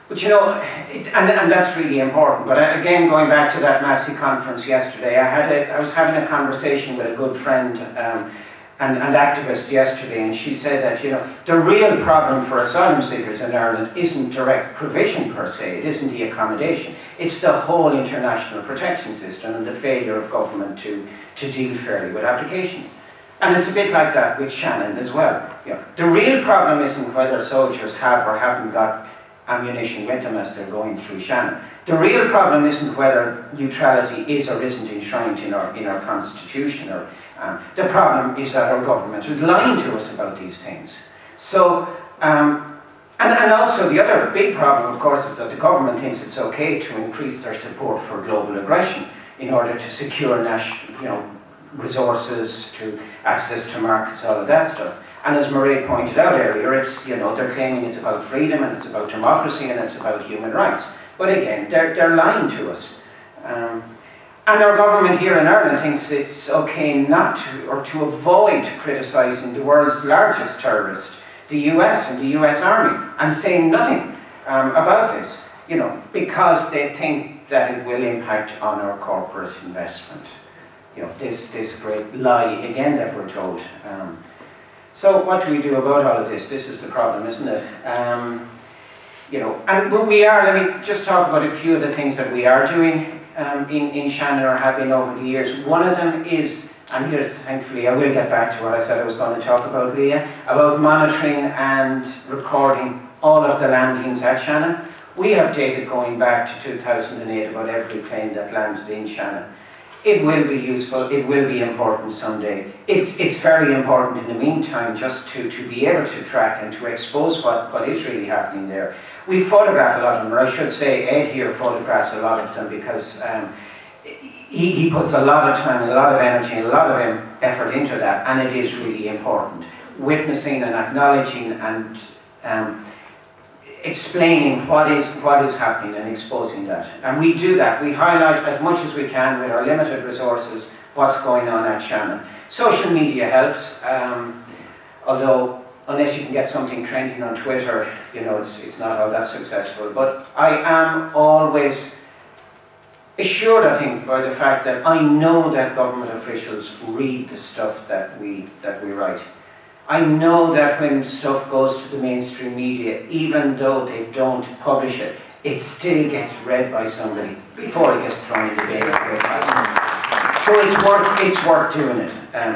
But you know, and that's really important. But again, going back to that Massey conference yesterday, I was having a conversation with a good friend and activist yesterday, and she said that, you know, the real problem for asylum seekers in Ireland isn't direct provision per se, it isn't the accommodation, it's the whole international protection system and the failure of government to deal fairly with applications. And it's a bit like that with Shannon as well. You know, the real problem isn't whether soldiers have or haven't got ammunition with them as they're going through Shannon. The real problem isn't whether neutrality is or isn't enshrined in our constitution. The problem is that our government is lying to us about these things. So, and also the other big problem, of course, is that the government thinks it's okay to increase their support for global aggression in order to secure national, resources, to access to markets, all of that stuff. And as Mairead pointed out earlier, it's, they're claiming it's about freedom and it's about democracy and it's about human rights. But again, they're lying to us. And our government here in Ireland thinks it's okay not to, or to avoid criticising the world's largest terrorist, the US and the US Army, and saying nothing about this, because they think that it will impact on our corporate investment. This great lie again that we're told. So what do we do about all of this? This is the problem, isn't it? And we are, let me just talk about a few of the things that we are doing in Shannon or have been over the years. One of them is, and here thankfully I will get back to what I said I was going to talk about, Leah, about monitoring and recording all of the landings at Shannon. We have data going back to 2008 about every plane that landed in Shannon. It will be useful, it will be important someday. It's very important in the meantime just to be able to track and to expose what is really happening there. We photograph a lot of them, or I should say Ed here photographs a lot of them because he puts a lot of time, a lot of energy, and a lot of effort into that, and it is really important. Witnessing and acknowledging and explaining what is happening and exposing that. And we do that. We highlight as much as we can with our limited resources what's going on at Shannon. Social media helps, although unless you can get something trending on Twitter, it's not all that successful. But I am always assured, I think, by the fact that I know that government officials read the stuff that we write. I know that when stuff goes to the mainstream media, even though they don't publish it, it still gets read by somebody before it gets thrown in the bin. So it's worth doing it.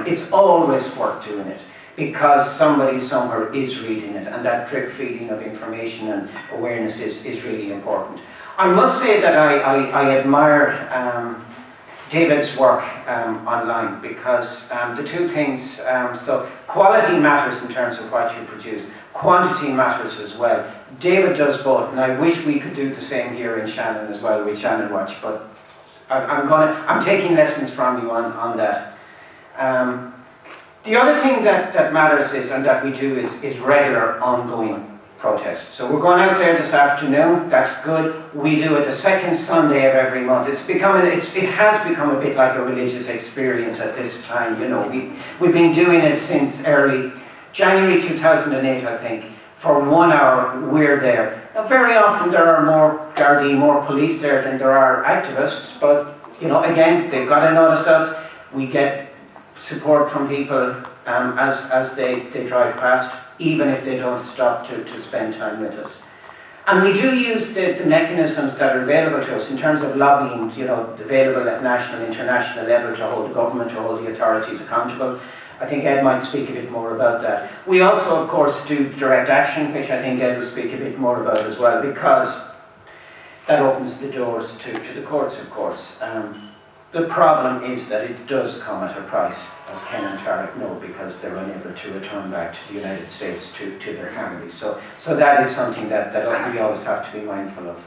It's always worth doing it because somebody somewhere is reading it, and that drip feeding of information and awareness is really important. I must say that I admire David's work online, because the two things, so quality matters in terms of what you produce, quantity matters as well. David does both, and I wish we could do the same here in Shannon as well with Shannon Watch, but I'm taking lessons from you on that. The other thing that matters is, and that we do, is regular ongoing protest. So we're going out there this afternoon. That's good. We do it the second Sunday of every month. It has become a bit like a religious experience at this time. You know, we've been doing it since early January 2008, I think. For 1 hour, we're there. Now, very often there are more Gardaí, more police there than there are activists. But you know, again, they've got to notice us. We get support from people as they drive past, even if they don't stop to spend time with us. And we do use the mechanisms that are available to us in terms of lobbying, you know, available at national, international level to hold the government, to hold the authorities accountable. I think Ed might speak a bit more about that. We also, of course, do direct action, which I think Ed will speak a bit more about as well, because that opens the doors to the courts, of course. The problem is that it does come at a price, as Ken and Tarak know, because they're unable to return back to the United States to their families. So that is something that we always have to be mindful of.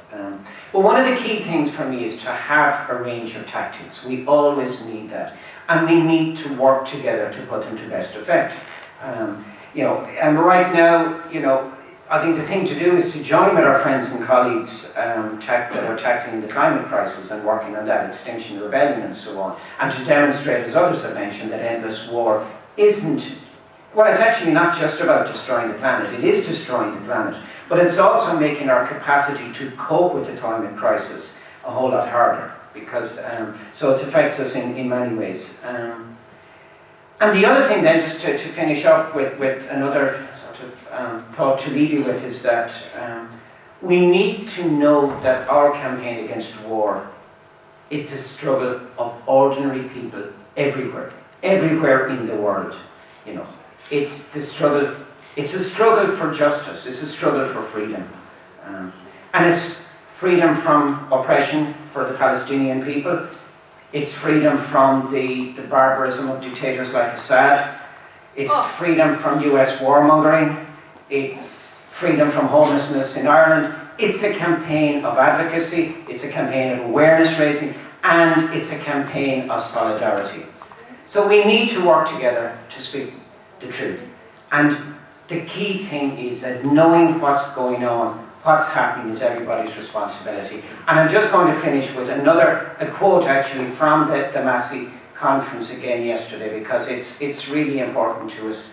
But one of the key things for me is to have a range of tactics. We always need that. And we need to work together to put them to best effect. You know, and right now, you know, I think the thing to do is to join with our friends and colleagues that are tackling the climate crisis and working on that, Extinction Rebellion and so on, and to demonstrate, as others have mentioned, that endless war isn't, well, it's actually not just about destroying the planet. It is destroying the planet, but it's also making our capacity to cope with the climate crisis a whole lot harder, because so it affects us in many ways. And the other thing then, just to finish up with another thought to leave you with, is that we need to know that our campaign against war is the struggle of ordinary people everywhere in the world. You know, it's the struggle. It's a struggle for justice. It's a struggle for freedom, and it's freedom from oppression for the Palestinian people. It's freedom from the barbarism of dictators like Assad. It's freedom from US warmongering. It's freedom from homelessness in Ireland. It's a campaign of advocacy. It's a campaign of awareness raising. And it's a campaign of solidarity. So we need to work together to speak the truth. And the key thing is that knowing what's going on, what's happening, is everybody's responsibility. And I'm just going to finish with a quote actually from the Massey conference again yesterday, because it's really important to us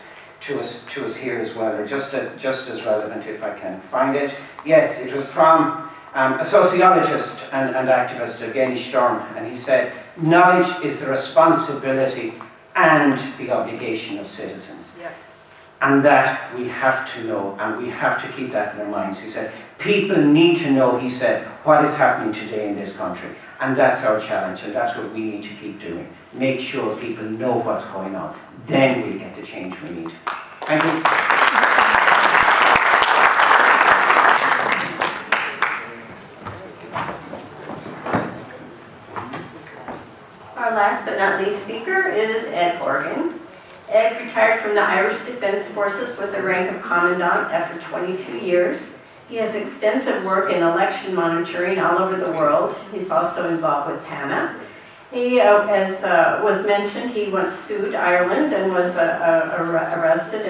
here as well, or just as relevant if I can find it. Yes, it was from a sociologist and activist, Evgeny Storm, and he said, "Knowledge is the responsibility and the obligation of citizens." Yes. And that we have to know, and we have to keep that in our minds. He said, people need to know, he said, what is happening today in this country. And that's our challenge, and that's what we need to keep doing. Make sure people know what's going on. Then we get the change we need. Thank you. Our last but not least speaker is Ed Horgan. Ed retired from the Irish Defence Forces with the rank of Commandant after 22 years. He has extensive work in election monitoring all over the world. He's also involved with PANA. He, as was mentioned, he once sued Ireland and was arrested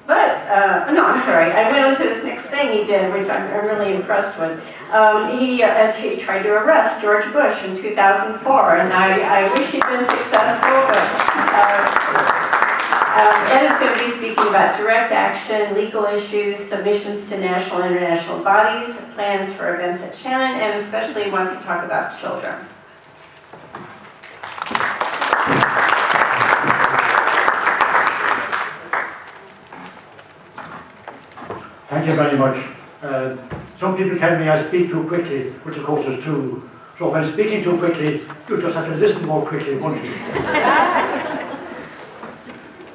no, I'm sorry. I went on to this next thing he did, which I'm really impressed with. He tried to arrest George Bush in 2004, and I wish he'd been successful, but Ed is going to be speaking about direct action, legal issues, submissions to national and international bodies, plans for events at Shannon, and especially wants to talk about children. Thank you very much. Some people tell me I speak too quickly, which of course is true. So if I'm speaking too quickly, you'll just have to listen more quickly, won't you?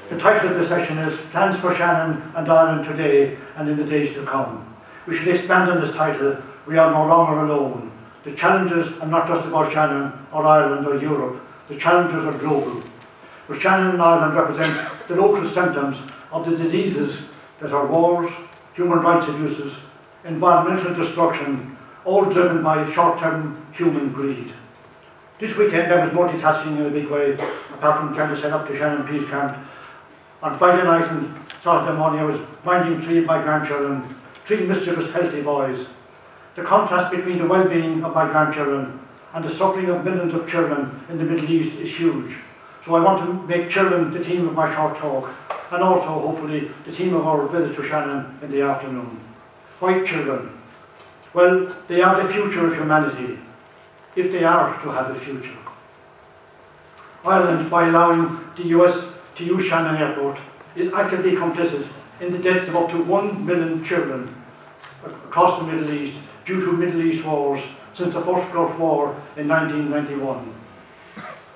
The title of the session is Plans for Shannon and Ireland Today and in the Days to Come. We should expand on this title, We Are No Longer Alone, The challenges are not just about Shannon or Ireland or Europe. The challenges are global. But Shannon and Ireland represent the local symptoms of the diseases that are wars, human rights abuses, environmental destruction, all driven by short-term human greed. This weekend I was multitasking in a big way, apart from trying to set up the Shannon Peace Camp. On Friday night and Saturday morning I was minding 3 of my grandchildren, 3 mischievous, healthy boys. The contrast between the well-being of my grandchildren and the suffering of millions of children in the Middle East is huge. So I want to make children the theme of my short talk, and also, hopefully, the theme of our visit to Shannon in the afternoon. Why children? Well, they are the future of humanity, if they are to have a future. Ireland, by allowing the US to use Shannon Airport, is actively complicit in the deaths of up to 1 million children across the Middle East due to Middle East wars since the First Gulf War in 1991.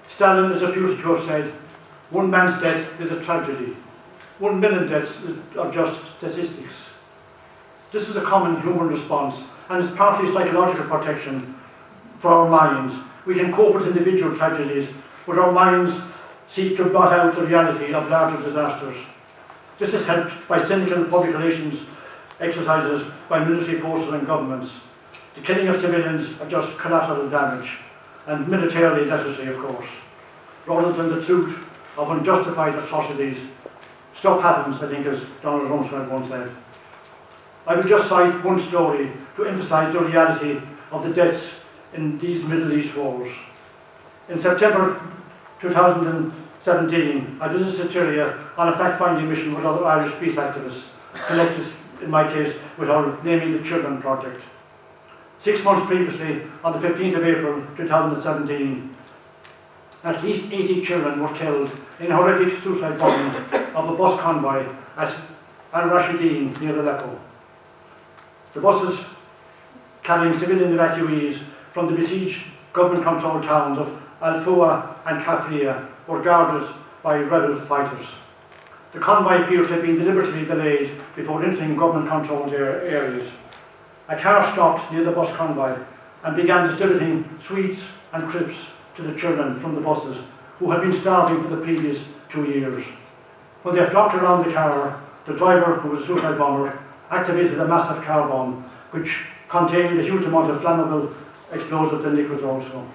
Stalin is reputed to have said, 1 man's death is a tragedy. 1 million deaths are just statistics. This is a common human response, and is partly psychological protection for our minds. We can cope with individual tragedies, but our minds seek to blot out the reality of larger disasters. This is helped by cynical public relations exercises by military forces and governments. The killing of civilians are just collateral damage, and militarily necessary, of course. Rather than the truth of unjustified atrocities, stuff happens, I think, as Donald Rumsfeld once said. I will just cite one story to emphasize the reality of the deaths in these Middle East wars. In September 2017, I visited Syria on a fact-finding mission with other Irish peace activists, connected, in my case, with our Naming the Children project. 6 months previously, on the 15th of April 2017, at least 80 children were killed in a horrific suicide bombing of a bus convoy at Al-Rashidin near Aleppo. The buses carrying civilian evacuees from the besieged government-controlled towns of Al-Fua and Kafria were guarded by rebel fighters. The convoy appears to have been deliberately delayed before entering government-controlled areas. A car stopped near the bus convoy and began distributing sweets and crisps to the children from the buses who had been starving for the previous 2 years. When they flocked around the car, the driver, who was a suicide bomber, activated a massive car bomb which contained a huge amount of flammable explosives and liquids also.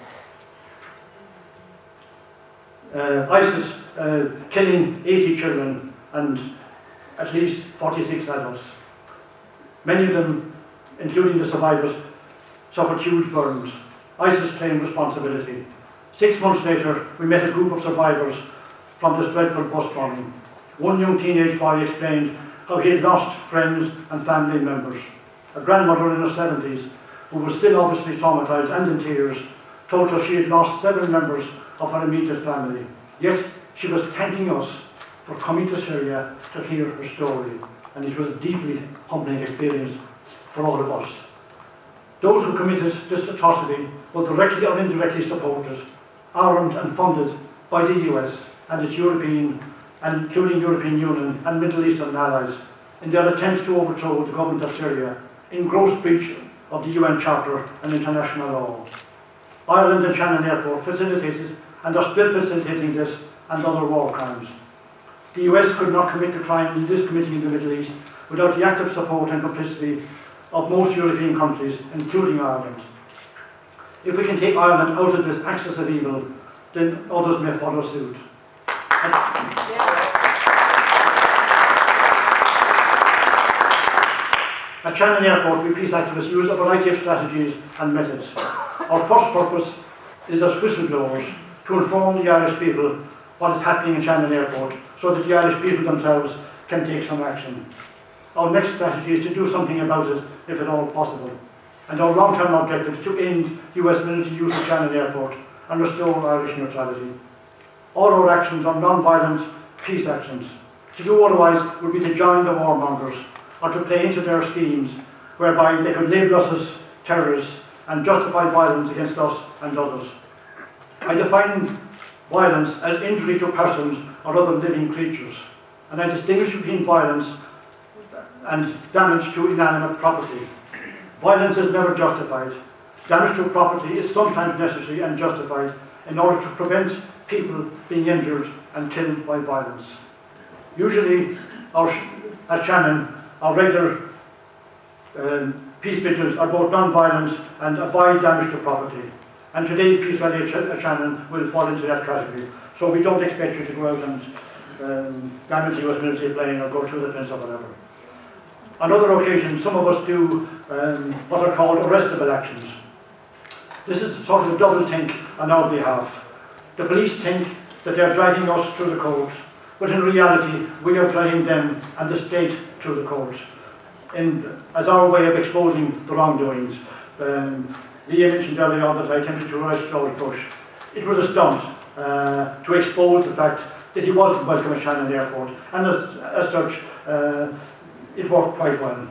ISIS killing 80 children and at least 46 adults. Many of them, including the survivors, suffered huge burns. ISIS claimed responsibility. 6 months later, we met a group of survivors from this dreadful bus bombing. One young teenage boy explained how he had lost friends and family members. A grandmother in her 70s, who was still obviously traumatized and in tears, told us she had lost 7 members of her immediate family. Yet she was thanking us for coming to Syria to hear her story, and it was a deeply humbling experience for all of us. Those who committed this atrocity were directly or indirectly supported, armed and funded by the US and its European, and including European Union and Middle Eastern allies, in their attempts to overthrow the government of Syria in gross breach of the UN Charter and international law. Ireland and Shannon Airport facilitated and are still facilitating this and other war crimes. The US could not commit the crimes it is committing in the Middle East without the active support and complicity of most European countries, including Ireland. If we can take Ireland out of this axis of evil, then others may follow suit. At Shannon Airport, we peace activists use a variety of strategies and methods. Our first purpose is as whistleblowers to inform the Irish people what is happening in Shannon Airport so that the Irish people themselves can take some action. Our next strategy is to do something about it, if at all possible. And our long-term objective is to end US military use of Shannon Airport and restore Irish neutrality. All our actions are non-violent peace actions. To do otherwise would be to join the warmongers or to play into their schemes whereby they could label us as terrorists and justify violence against us and others. I define violence as injury to persons or other living creatures, and I distinguish between violence and damage to inanimate property. Violence is never justified. Damage to property is sometimes necessary and justified in order to prevent people being injured and killed by violence. Usually, at Shannon, our regular peace vigils are both non-violent and avoid damage to property. And today's peace rally at Shannon will fall into that category. So we don't expect you to go out and damage the US military plane or go through the fence or whatever. On other occasions, some of us do what are called arrestable actions. This is sort of a double think on our behalf. The police think that they are dragging us through the courts, but in reality, we are dragging them and the state through the courts as our way of exposing the wrongdoings. Leah mentioned earlier on that I attempted to arrest George Bush. It was a stunt to expose the fact that he wasn't welcome at Shannon Airport, and as such, it worked quite well.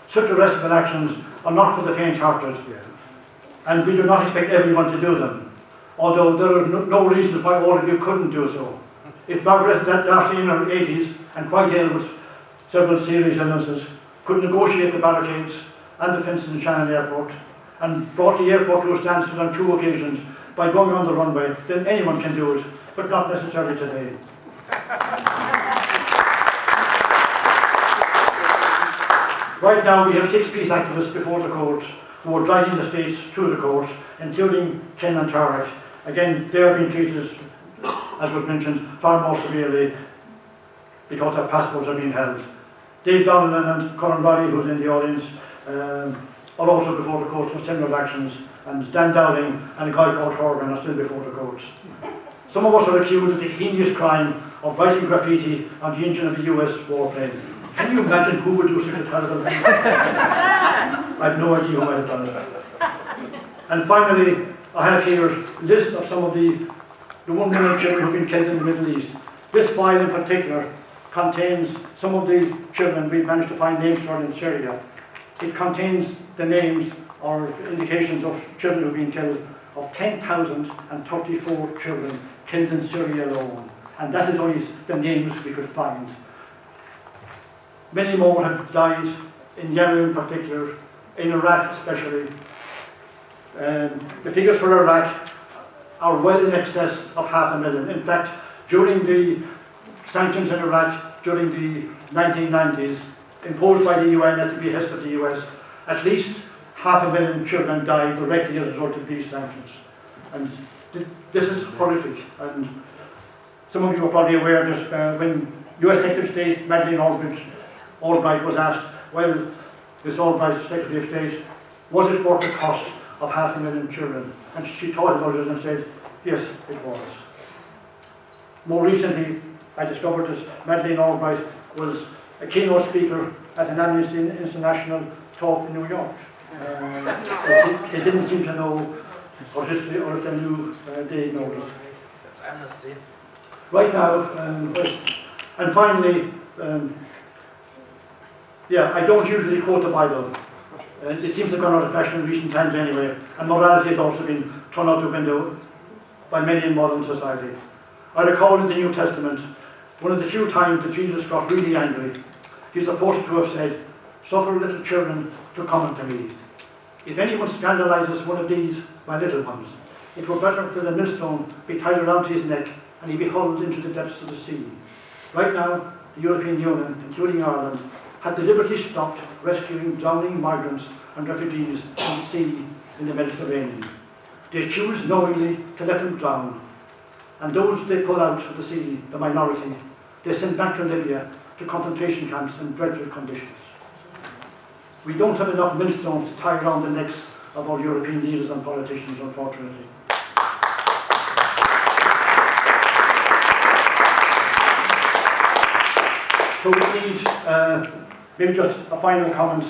Such arrestable actions are not for the faint-hearted, and we do not expect everyone to do them, although there are no reasons why all of you couldn't do so. If Margaret, that Darcy in her 80s and quite ill with several serious illnesses, could negotiate the barricades and the fences in Shannon Airport and brought the airport to a standstill on 2 occasions by going on the runway, then anyone can do it, but not necessarily today. Right now we have 6 peace activists before the courts who are dragging the states through the courts, including Ken and Tarak. Again, they are being treated, as was mentioned, far more severely because their passports are being held. Dave Donlan and Colin Riley, who's in the audience, are also before the courts for similar actions, and Dan Dowling and a guy called Horgan are still before the courts. Some of us are accused of the heinous crime of writing graffiti on the engine of a US warplane. Can you imagine who would do such a terrible thing? I have no idea who might have done it. And finally, I have here a list of some of the 1 million children who have been killed in the Middle East. This file in particular contains some of the children we've managed to find names for in Syria. It contains the names or indications of children who have been killed, of 10,034 children killed in Syria alone. And that is only the names we could find. Many more have died in Yemen in particular, in Iraq especially. The figures for Iraq are well in excess of 500,000. In fact, during the sanctions in Iraq during the 1990s, imposed by the UN at the behest of the US, at least 500,000 children died directly as a result of these sanctions. And this is horrific. And some of you are probably aware that when US Secretary of State Madeleine Albright was asked, well, this Albright Secretary of State, was it worth the cost of 500,000 children? And she thought about it and said, yes, it was. More recently, I discovered that Madeleine Albright was a keynote speaker at an Amnesty International talk in New York. They didn't seem to know her history, or if they knew, they ignored it. That's Amnesty. Right now, and finally, I don't usually quote the Bible. It seems to have gone out of fashion in recent times anyway, and morality has also been thrown out the window by many in modern society. I recall in the New Testament, one of the few times that Jesus got really angry, he's supposed to have said, "Suffer little children to come unto me. If anyone scandalizes one of these, my little ones, it were better that a millstone be tied around his neck and he be hurled into the depths of the sea." Right now, the European Union, including Ireland, had deliberately stopped rescuing drowning migrants and refugees from the sea in the Mediterranean. They choose knowingly to let them drown, and those they pull out of the sea, the minority, they send back to Libya to concentration camps in dreadful conditions. We don't have enough millstones to tie around the necks of our European leaders and politicians, unfortunately. So we need, maybe just a final comment.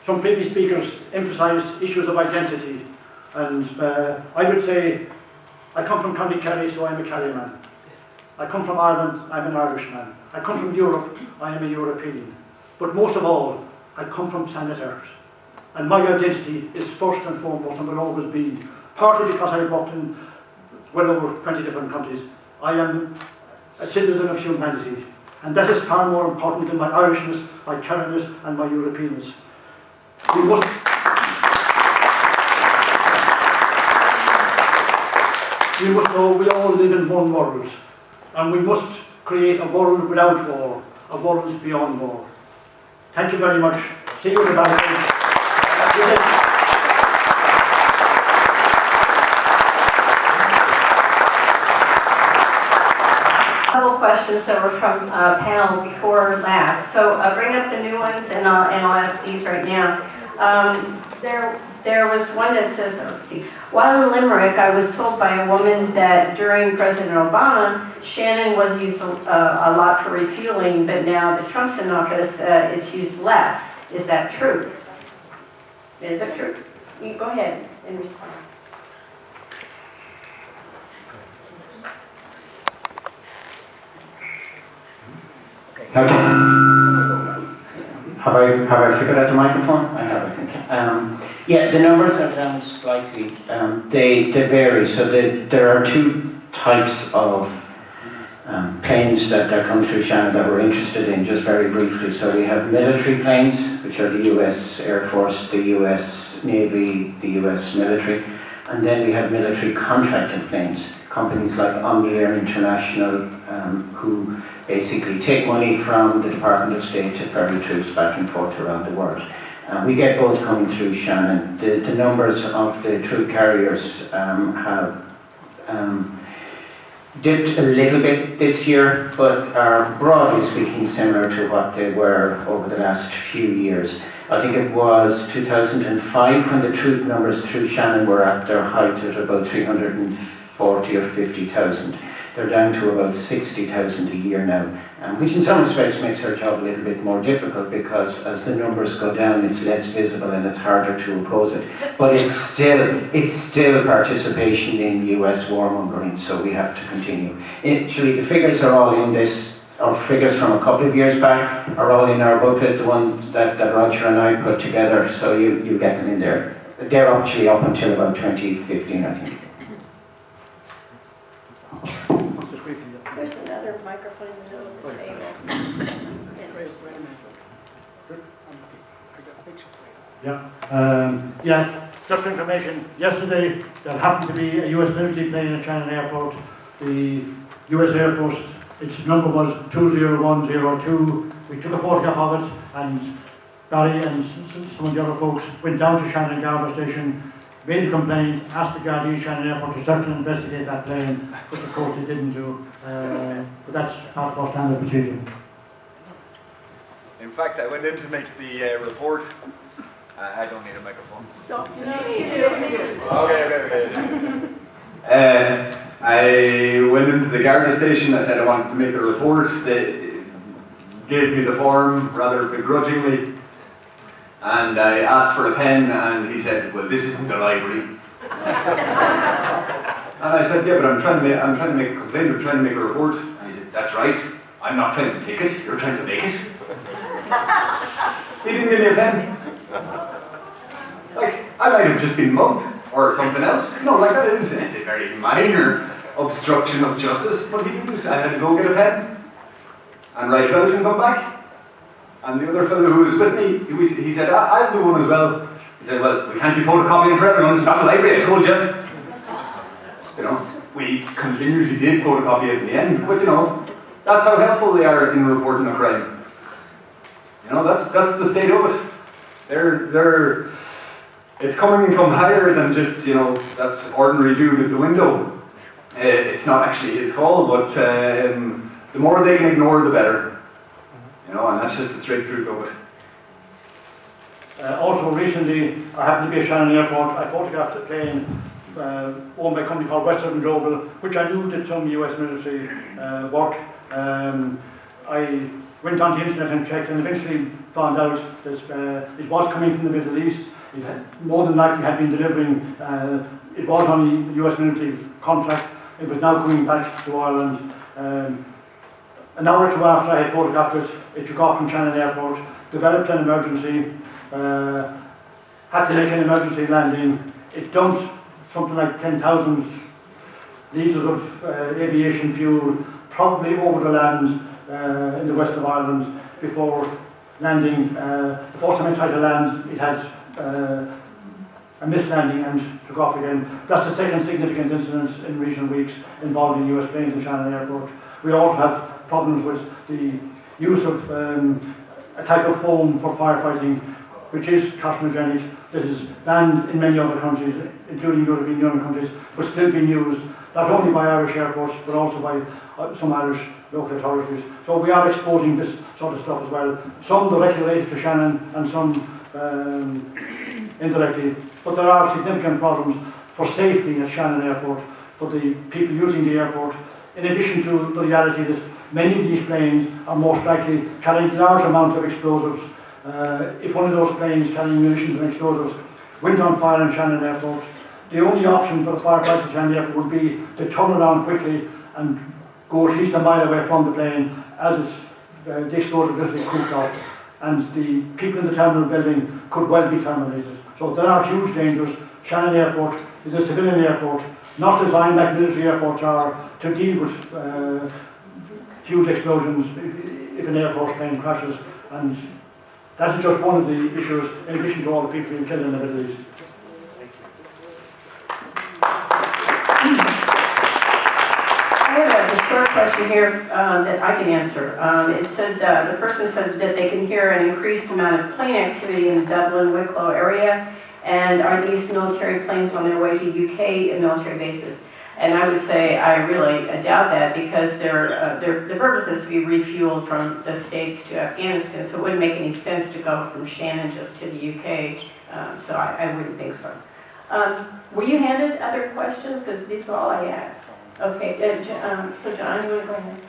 Some previous speakers emphasised issues of identity, and I would say I come from County Kerry, so I'm a Kerry man. I come from Ireland, I'm an Irishman. I come from Europe, I am a European. But most of all, I come from planet Earth. And my identity is first and foremost, and will always be, partly because I've worked in well over 20 different countries. I am a citizen of humanity. And that is far more important than my Irishness, my Kerryness, and my Europeanness. we must know we all live in one world, and we must create a world without war, a world beyond war. Thank you very much. See you in the back. Couple questions that were from panel before last. So bring up the new ones, and I'll ask these right now. There was one that says, let's see, while in Limerick, I was told by a woman that during President Obama, Shannon was used a lot for refueling, but now that Trump's in office, it's used less. Is that true? Is that true? You go ahead and respond. Okay. Have I figured out the microphone? I have, I think. Yeah, the numbers are down slightly. They vary. So there are two types of planes that are coming through Shannon that we're interested in, just very briefly. So we have military planes, which are the US Air Force, the US Navy, the US military. And then we have military contracting planes, companies like Omniair International, who basically take money from the Department of State to ferry troops back and forth around the world. We get both coming through Shannon. The numbers of the troop carriers have dipped a little bit this year, but are broadly speaking similar to what they were over the last few years. I think it was 2005 when the troop numbers through Shannon were at their height at about 340 or 50,000. They're down to about 60,000 a year now, which in some respects makes our job a little bit more difficult, because as the numbers go down, it's less visible and it's harder to oppose it. But it's still participation in US warmongering, so we have to continue. Actually, the figures are all in this. Our figures from a couple of years back are all in our booklet, the ones that Roger and I put together, so you get them in there. They're actually up until about 2015, I think. There's another microphone in the middle of the table. Yeah, just for information, yesterday there happened to be a US military plane at Shannon Airport. The US Air Force, its number was 20102. We took a photograph of it, and Barry and some of the other folks went down to Shannon Garda Station, made a complaint, asked the Gardaí Shannon Airport to search and investigate that plane, which of course they didn't do. But that's part of our standard procedure. In fact, I went in to make the report. I don't need a microphone. Okay. I went into the Garda station. I said I wanted to make a report. They gave me the form rather begrudgingly. And I asked for a pen, and he said, "Well, this isn't the library." And I said, "Yeah, but I'm trying to make a complaint. I'm trying to make a report." And he said, "That's right. I'm not trying to take it. You're trying to make it." He didn't give me a pen. Like, I might have just been mugged or something else. It's a very minor obstruction of justice, but he didn't. I had to go get a pen and write it out and come back. And the other fellow who was with me, he said, "I'll do one as well." He said, "Well, we can't be photocopying for everyone. It's not a library, I told you." We continually did photocopy it in the end, but that's how helpful they are in reporting a crime. That's the state of it. It's coming from higher than just, that ordinary dude at the window. It's not actually his call, but the more they can ignore, the better. And that's just the straight truth of it. Also recently, I happened to be at Shannon Airport. I photographed a plane owned by a company called Western Global, which I knew did some US military work. I went on the internet and checked, and eventually found out that it was coming from the Middle East. It had, more than likely had been delivering, it was on the US military contract. It was now coming back to Ireland. An hour or two after I had photographed it, it took off from Shannon Airport, developed an emergency, had to make an emergency landing. It dumped something like 10,000 litres of aviation fuel, probably over the land in the west of Ireland, before landing. The first time it tried to land, it had a mislanding and took off again. That's the second significant incident in recent weeks involving US planes in Shannon Airport. We also have problems with the use of a type of foam for firefighting, which is carcinogenic, that is banned in many other countries, including European Union countries, but still being used not only by Irish airports, but also by some Irish local authorities. So we are exposing this sort of stuff as well. Some directly related to Shannon and some indirectly. But there are significant problems for safety at Shannon Airport, for the people using the airport, in addition to the reality that many of these planes are most likely carrying large amounts of explosives. If one of those planes carrying munitions and explosives went on fire in Shannon Airport, the only option for the firefighters at Shannon Airport would be to turn around quickly and go at least a mile away from the plane as the explosive literally cooked off, and the people in the terminal building could well be terminated. So there are huge dangers. Shannon Airport is a civilian airport, not designed like military airports are to deal with huge explosions if an Air Force plane crashes, and that is just one of the issues in addition to all the people being killed in the Middle East. I have a short question here that I can answer. It said, the person said that they can hear an increased amount of plane activity in the Dublin-Wicklow area, and are these military planes on their way to UK military bases? And I would say I really doubt that, because the purpose is to be refueled from the States to Afghanistan, so it wouldn't make any sense to go from Shannon just to the UK, so I wouldn't think so. Were you handed other questions? Because these are all I had. Okay, so John, you want to go ahead?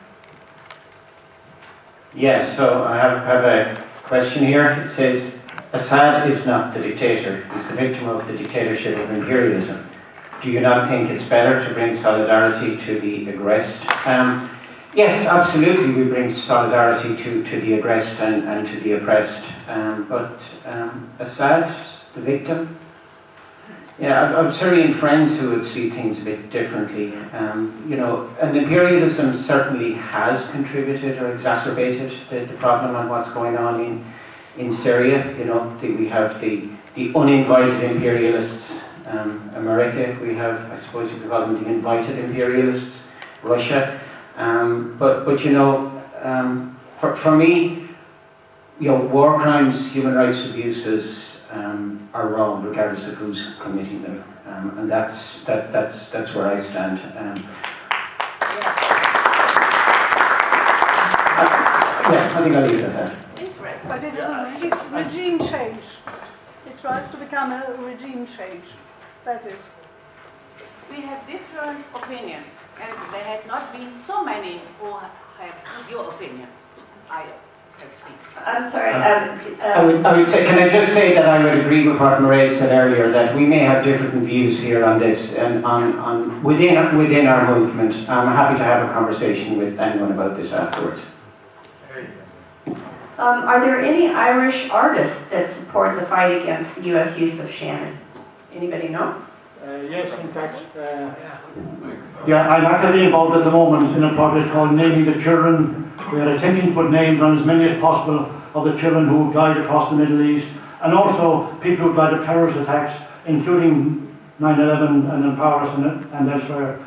Yes, so I have a question here. It says, Assad is not the dictator, he's the victim of the dictatorship of imperialism. Do you not think it's better to bring solidarity to the aggressed? Yes, absolutely, we bring solidarity to the aggressed and to the oppressed. But Assad, the victim? Yeah, I've Syrian friends who would see things a bit differently. You know, and imperialism certainly has contributed or exacerbated the problem on what's going on in Syria. You know, we have the uninvited imperialists, America. We have, I suppose you could call them the invited imperialists, Russia. But you know, for me, you know, war crimes, human rights abuses are wrong, regardless of who's committing them, and that's where I stand. Yeah, I think I'll leave it at that. But it is a regime change. It tries to become a regime change. That's it. We have different opinions, and there have not been so many who have your opinion. I'm sorry. I would say, can I just say that I would agree with what Mairead said earlier, that we may have different views here on this and on within our movement. I'm happy to have a conversation with anyone about this afterwards. Are there any Irish artists that support the fight against the U.S. use of Shannon? Anybody know? Yes, in fact, I'm actively involved at the moment in a project called Naming the Children. We are attempting to put names on as many as possible of the children who have died across the Middle East, and also people who have died of terrorist attacks, including 9/11 and in Paris and elsewhere.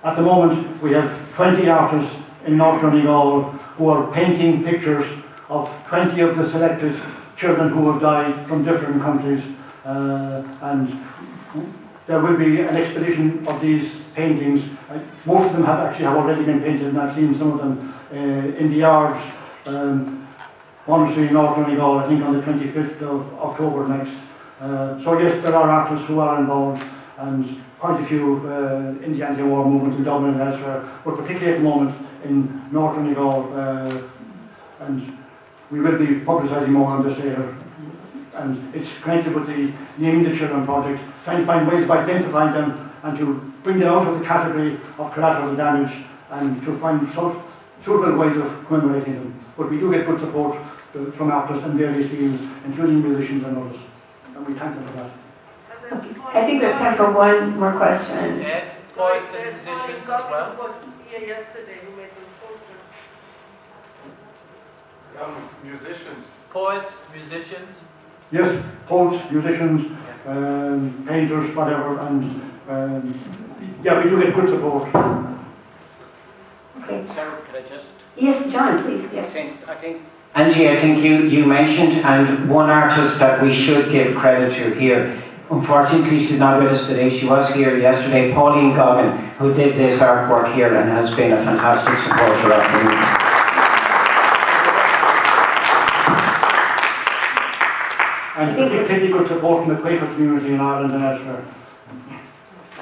At the moment, we have 20 artists in North Donegal who are painting pictures of 20 of the selected children who have died from different countries, and there will be an expedition of these paintings. Most of them have already been painted, and I've seen some of them in the yards, monastery in North Donegal, I think on the 25th of October next. So yes, there are artists who are involved, and quite a few in the anti-war movement in Dublin and elsewhere, but particularly at the moment in North Donegal, and we will be publicising more on this later. And it's connected with the Naming the Children project, trying to find ways of identifying them and to bring them out of the category of collateral damage and to find suitable ways of commemorating them. But we do get good support from artists in various fields, including musicians and others, and we thank them for that. I think there's time for one more question. Ed, poets and musicians as well. Was here yesterday who made those posters. Musicians. Poets, musicians. Yes, poets, musicians, painters, whatever, and yeah, we do get good support. Okay. Sarah, could I just... Yes, John, please. Yes. Since I think... Angie, I think you mentioned, and one artist that we should give credit to here, unfortunately she's not with us today, she was here yesterday, Pauline Goggin, who did this artwork here and has been a fantastic supporter of the movement. And particularly good support from the Quaker community in Ireland and elsewhere,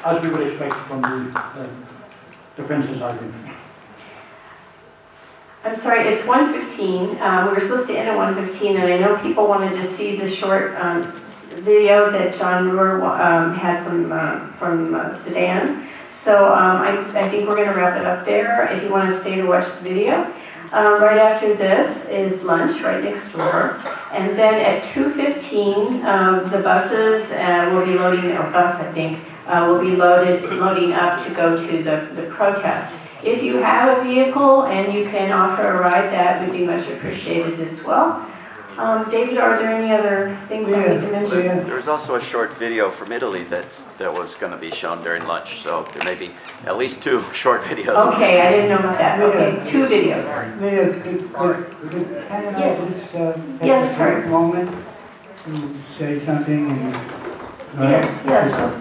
as we would expect from the Defence Society. I'm sorry, it's 1:15. We were supposed to end at 1:15, and I know people wanted to see the short video that John Brewer had from Sudan. So I think we're going to wrap it up there. If you want to stay to watch the video. Right after this is lunch right next door. And then at 2:15, the buses will be loading, or bus I think, will be loading up to go to the protest. If you have a vehicle and you can offer a ride, that would be much appreciated as well. David, are there any other things I need to mention? There's also a short video from Italy that was going to be shown during lunch, so there may be at least 2 short videos. Okay, I didn't know about that. Okay, 2 videos. Leah, could Ken and I just take a moment to say something? And, yes,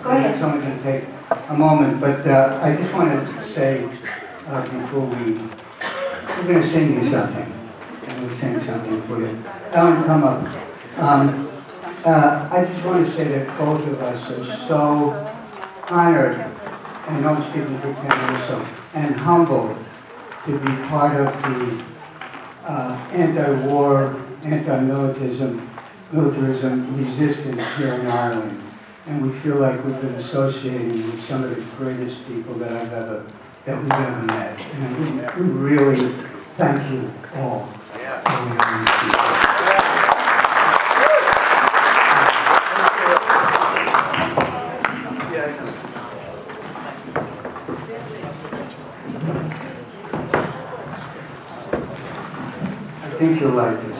go ahead. It's only going to take a moment, but I just wanted to say before we're going to sing you something. And we'll sing something for you. Ellen, come up. I just want to say that both of us are so honored, and I'm speaking for Ken also, and humbled to be part of the anti-war, anti-militarism resistance here in Ireland. And we feel like we've been associating with some of the greatest people that we've ever met. And we really thank you all. I think you'll like this.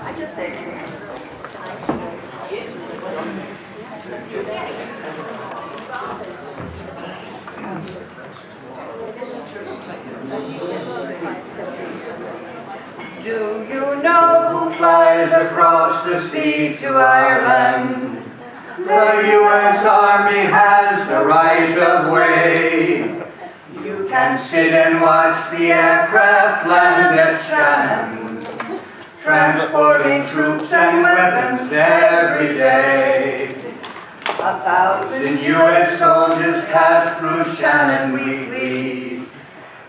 I just said Do you know who flies across the sea to Ireland? The U.S. Army has the right of way. You can sit and watch the aircraft land at Shannon, transporting troops and weapons every day. 1,000 U.S. soldiers pass through Shannon weekly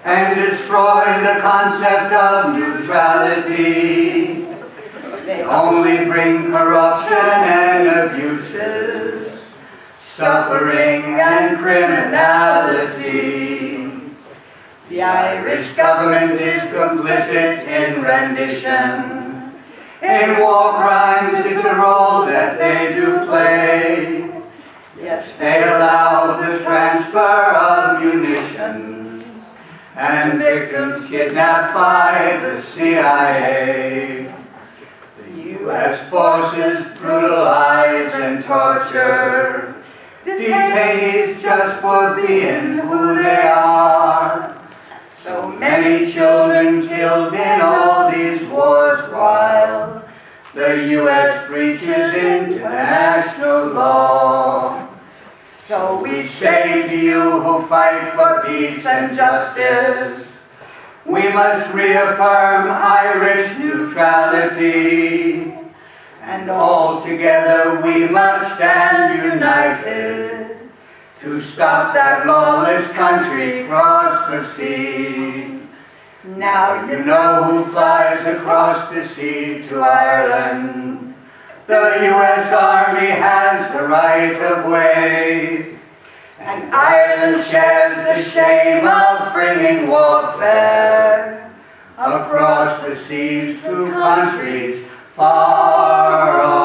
and destroy the concept of neutrality. They only bring corruption and abuses, suffering and criminality. The Irish government is complicit in rendition. In war crimes, it's a role that they do play. Yes, they allow the transfer of munitions and victims kidnapped by the CIA. The U.S. forces brutalize and torture detainees just for being who they are. So many children killed in all these wars while the U.S. breaches international law. So we say to you who fight for peace and justice, we must reaffirm Irish neutrality, and all together we must stand united to stop that lawless country across the sea. Now you know who flies across the sea to Ireland. The U.S. Army has the right of way, and Ireland shares the shame of bringing warfare across the seas to countries far away.